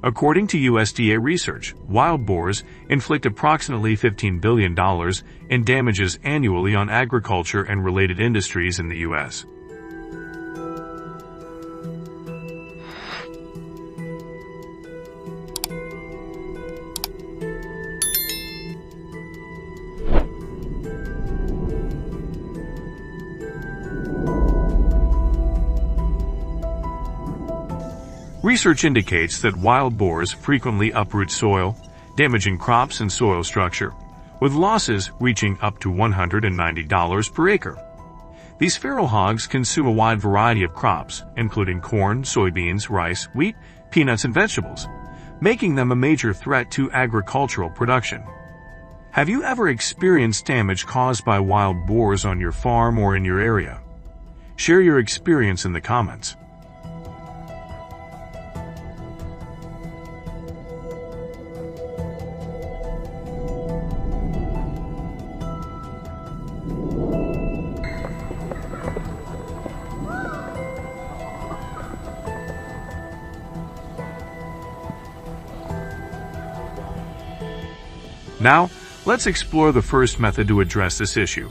According to USDA research, wild boars inflict approximately $15 billion in damages annually on agriculture and related industries in the U.S. Research indicates that wild boars frequently uproot soil, damaging crops and soil structure, with losses reaching up to $190 per acre. These feral hogs consume a wide variety of crops, including corn, soybeans, rice, wheat, peanuts, and vegetables, making them a major threat to agricultural production. Have you ever experienced damage caused by wild boars on your farm or in your area? Share your experience in the comments. Now, let's explore the first method to address this issue: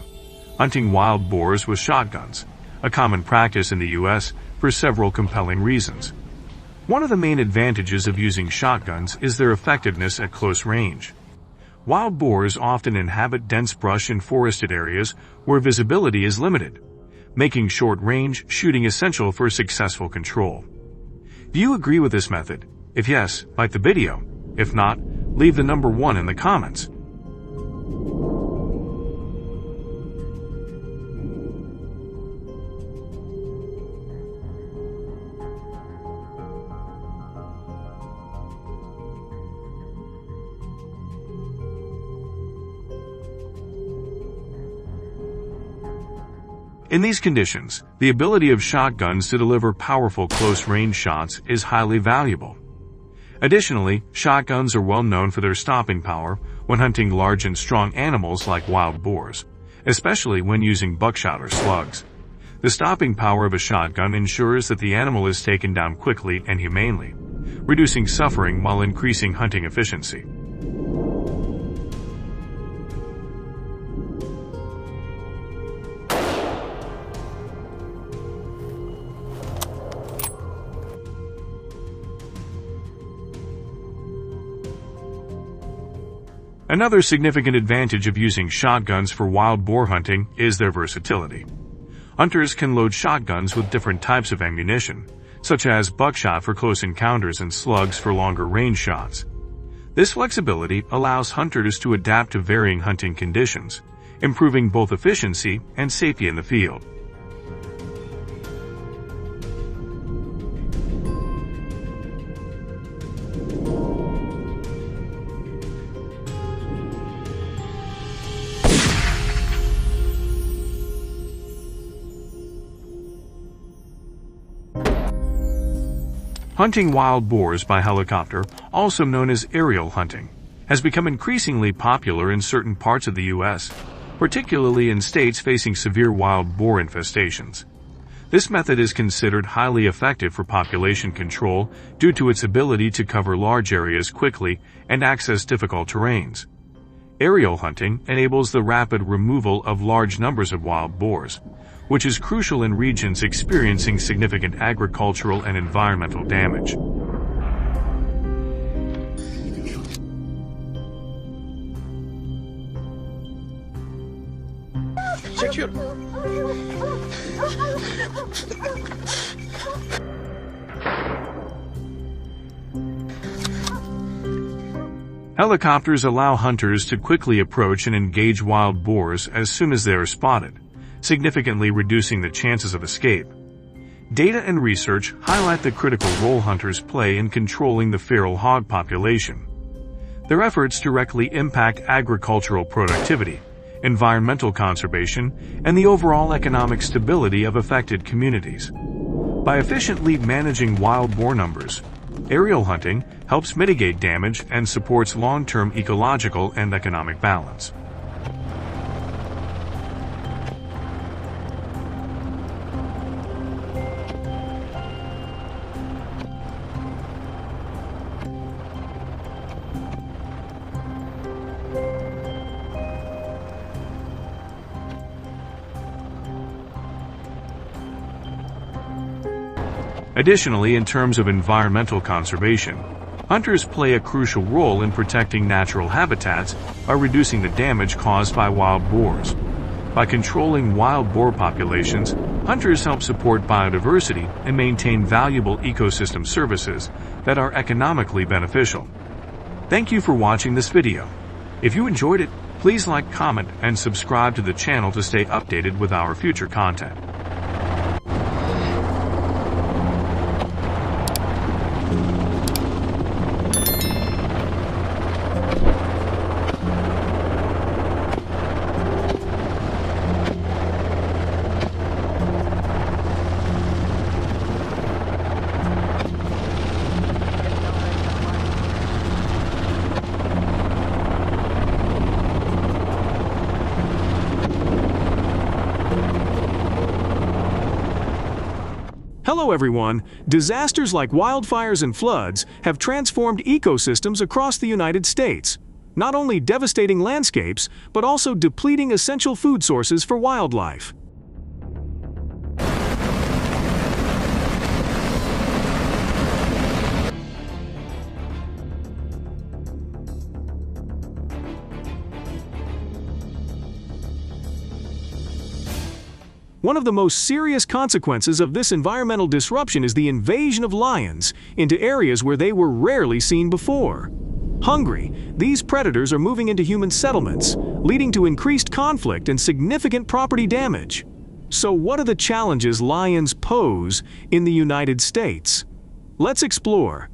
hunting wild boars with shotguns, a common practice in the U.S. for several compelling reasons. One of the main advantages of using shotguns is their effectiveness at close range. Wild boars often inhabit dense brush in forested areas where visibility is limited, making short-range shooting essential for successful control. Do you agree with this method? If yes, like the video. If not, leave the number 1 in the comments. In these conditions, the ability of shotguns to deliver powerful close-range shots is highly valuable. Additionally, shotguns are well known for their stopping power when hunting large and strong animals like wild boars, especially when using buckshot or slugs. The stopping power of a shotgun ensures that the animal is taken down quickly and humanely, reducing suffering while increasing hunting efficiency. Another significant advantage of using shotguns for wild boar hunting is their versatility. Hunters can load shotguns with different types of ammunition, such as buckshot for close encounters and slugs for longer range shots. This flexibility allows hunters to adapt to varying hunting conditions, improving both efficiency and safety in the field. Hunting wild boars by helicopter, also known as aerial hunting, has become increasingly popular in certain parts of the U.S., particularly in states facing severe wild boar infestations. This method is considered highly effective for population control due to its ability to cover large areas quickly and access difficult terrains. Aerial hunting enables the rapid removal of large numbers of wild boars, which is crucial in regions experiencing significant agricultural and environmental damage. Helicopters allow hunters to quickly approach and engage wild boars as soon as they are spotted, significantly reducing the chances of escape. Data and research highlight the critical role hunters play in controlling the feral hog population. Their efforts directly impact agricultural productivity, environmental conservation, and the overall economic stability of affected communities. By efficiently managing wild boar numbers, aerial hunting helps mitigate damage and supports long-term ecological and economic balance. Additionally, in terms of environmental conservation, hunters play a crucial role in protecting natural habitats by reducing the damage caused by wild boars. By controlling wild boar populations, hunters help support biodiversity and maintain valuable ecosystem services that are economically beneficial. Thank you for watching this video. If you enjoyed it, please like, comment, and subscribe to the channel to stay updated with our future content. Hello everyone! Disasters like wildfires and floods have transformed ecosystems across the United States, not only devastating landscapes, but also depleting essential food sources for wildlife. One of the most serious consequences of this environmental disruption is the invasion of lions into areas where they were rarely seen before. Hungry, these predators are moving into human settlements, leading to increased conflict and significant property damage. So what are the challenges lions pose in the United States? Let's explore.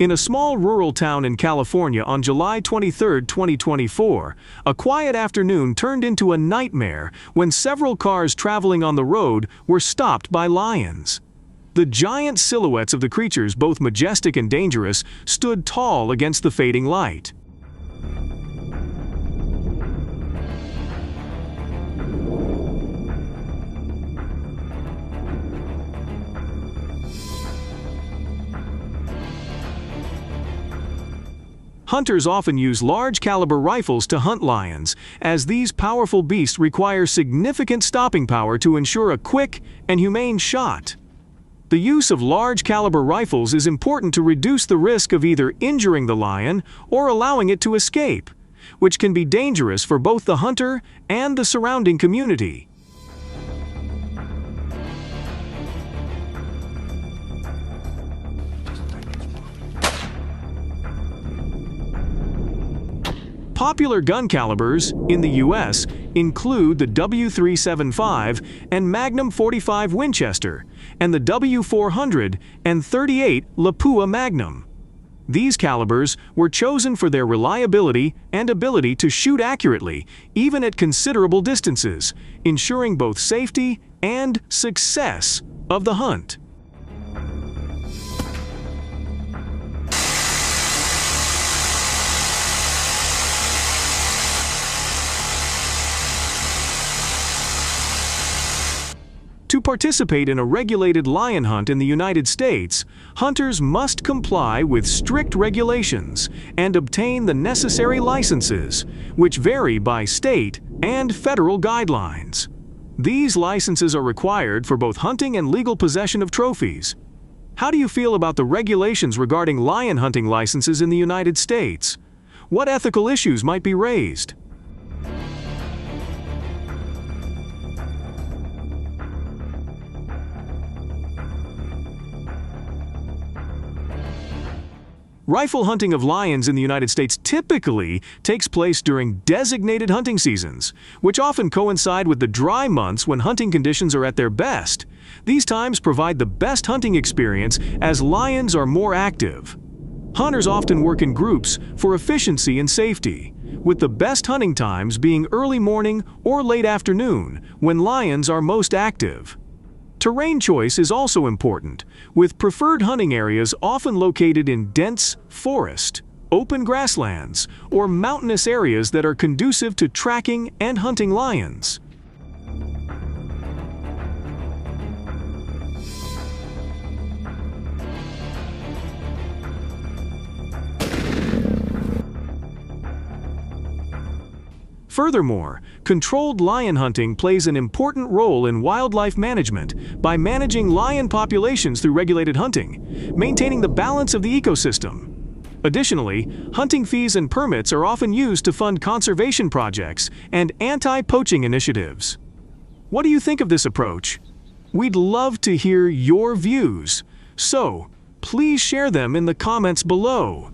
In a small rural town in California on July 23, 2024, a quiet afternoon turned into a nightmare when several cars traveling on the road were stopped by lions. The giant silhouettes of the creatures, both majestic and dangerous, stood tall against the fading light. Hunters often use large-caliber rifles to hunt lions, as these powerful beasts require significant stopping power to ensure a quick and humane shot. The use of large-caliber rifles is important to reduce the risk of either injuring the lion or allowing it to escape, which can be dangerous for both the hunter and the surrounding community. Popular gun calibers in the U.S. include the W375 and Magnum 45 Winchester, and the W400 and 38 Lapua Magnum. These calibers were chosen for their reliability and ability to shoot accurately, even at considerable distances, ensuring both safety and success of the hunt. To participate in a regulated lion hunt in the United States, hunters must comply with strict regulations and obtain the necessary licenses, which vary by state and federal guidelines. These licenses are required for both hunting and legal possession of trophies. How do you feel about the regulations regarding lion hunting licenses in the United States? What ethical issues might be raised? Rifle hunting of lions in the United States typically takes place during designated hunting seasons, which often coincide with the dry months when hunting conditions are at their best. These times provide the best hunting experience as lions are more active. Hunters often work in groups for efficiency and safety, with the best hunting times being early morning or late afternoon when lions are most active. Terrain choice is also important, with preferred hunting areas often located in dense forest, open grasslands, or mountainous areas that are conducive to tracking and hunting lions. Furthermore, controlled lion hunting plays an important role in wildlife management by managing lion populations through regulated hunting, maintaining the balance of the ecosystem. Additionally, hunting fees and permits are often used to fund conservation projects and anti-poaching initiatives. What do you think of this approach? We'd love to hear your views, so please share them in the comments below.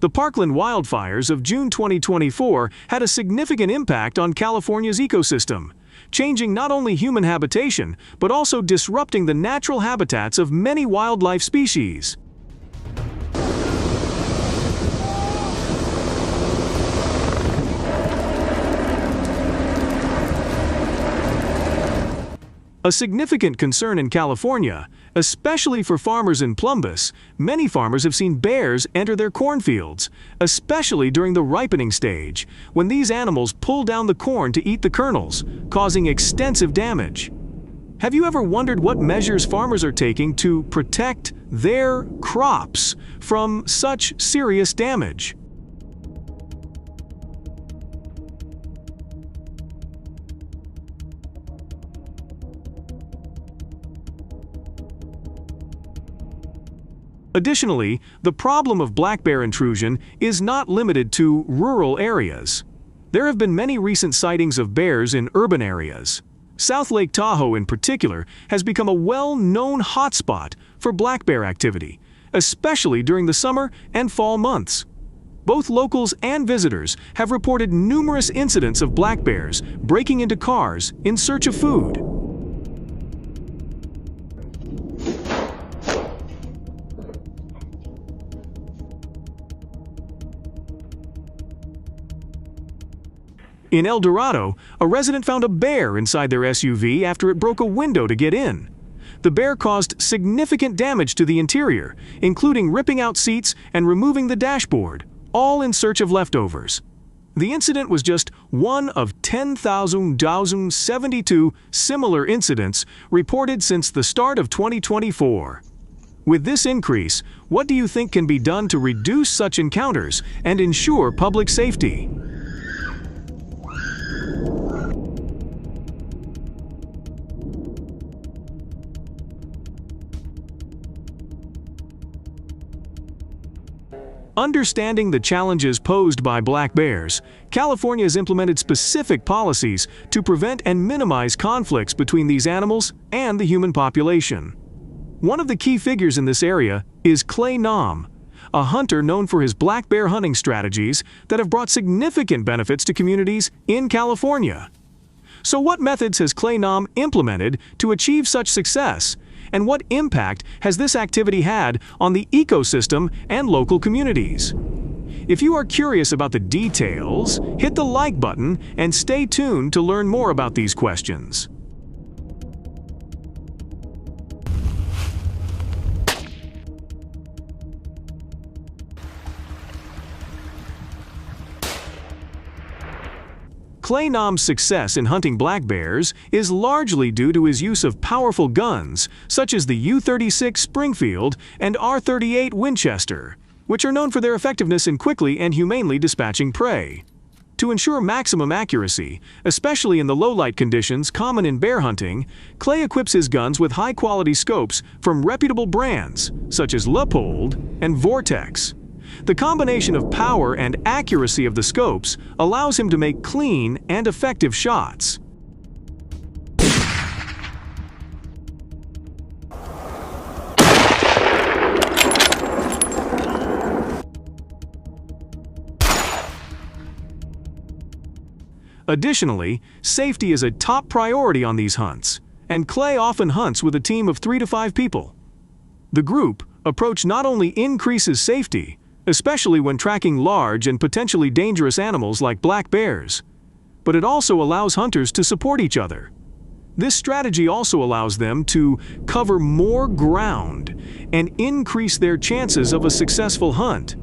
The Parkland wildfires of June 2024 had a significant impact on California's ecosystem, changing not only human habitation, but also disrupting the natural habitats of many wildlife species. A significant concern in California, especially for farmers in Plumbus, many farmers have seen bears enter their cornfields, especially during the ripening stage, when these animals pull down the corn to eat the kernels, causing extensive damage. Have you ever wondered what measures farmers are taking to protect their crops from such serious damage? Additionally, the problem of black bear intrusion is not limited to rural areas. There have been many recent sightings of bears in urban areas. South Lake Tahoe in particular has become a well-known hotspot for black bear activity, especially during the summer and fall months. Both locals and visitors have reported numerous incidents of black bears breaking into cars in search of food. In El Dorado, a resident found a bear inside their SUV after it broke a window to get in. The bear caused significant damage to the interior, including ripping out seats and removing the dashboard, all in search of leftovers. The incident was just one of 10,072 similar incidents reported since the start of 2024. With this increase, what do you think can be done to reduce such encounters and ensure public safety? Understanding the challenges posed by black bears, California has implemented specific policies to prevent and minimize conflicts between these animals and the human population. One of the key figures in this area is Clay Nam, a hunter known for his black bear hunting strategies that have brought significant benefits to communities in California. So what methods has Clay Nam implemented to achieve such success? And what impact has this activity had on the ecosystem and local communities? If you are curious about the details, hit the like button and stay tuned to learn more about these questions. Clay Nam's success in hunting black bears is largely due to his use of powerful guns, such as the U-36 Springfield and R-38 Winchester, which are known for their effectiveness in quickly and humanely dispatching prey. To ensure maximum accuracy, especially in the low-light conditions common in bear hunting, Clay equips his guns with high-quality scopes from reputable brands, such as Leupold and Vortex. The combination of power and accuracy of the scopes allows him to make clean and effective shots. Additionally, safety is a top priority on these hunts, and Clay often hunts with a team of 3 to 5 people. The group approach not only increases safety, especially when tracking large and potentially dangerous animals like black bears, but it also allows hunters to support each other. This strategy also allows them to cover more ground and increase their chances of a successful hunt.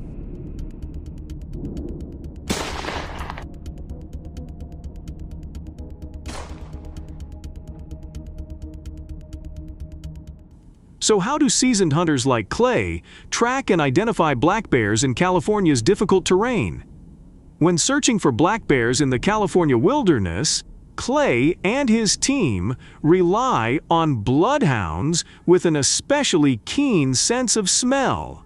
So how do seasoned hunters like Clay track and identify black bears in California's difficult terrain? When searching for black bears in the California wilderness, Clay and his team rely on bloodhounds with an especially keen sense of smell.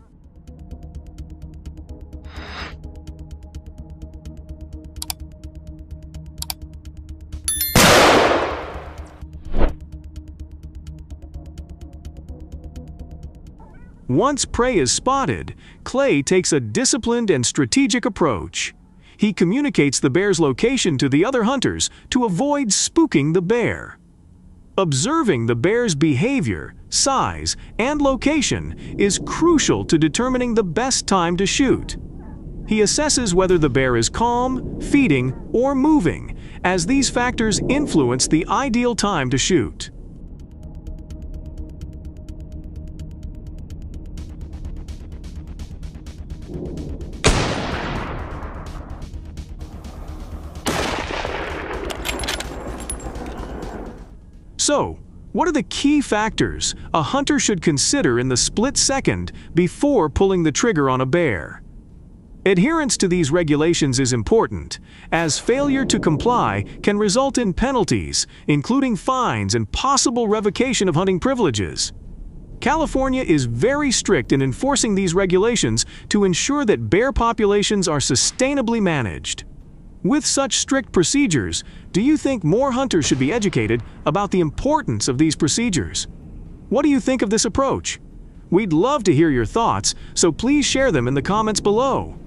Once prey is spotted, Clay takes a disciplined and strategic approach. He communicates the bear's location to the other hunters to avoid spooking the bear. Observing the bear's behavior, size, and location is crucial to determining the best time to shoot. He assesses whether the bear is calm, feeding, or moving, as these factors influence the ideal time to shoot. So, what are the key factors a hunter should consider in the split second before pulling the trigger on a bear? Adherence to these regulations is important, as failure to comply can result in penalties, including fines and possible revocation of hunting privileges. California is very strict in enforcing these regulations to ensure that bear populations are sustainably managed. With such strict procedures, do you think more hunters should be educated about the importance of these procedures? What do you think of this approach? We'd love to hear your thoughts, so please share them in the comments below.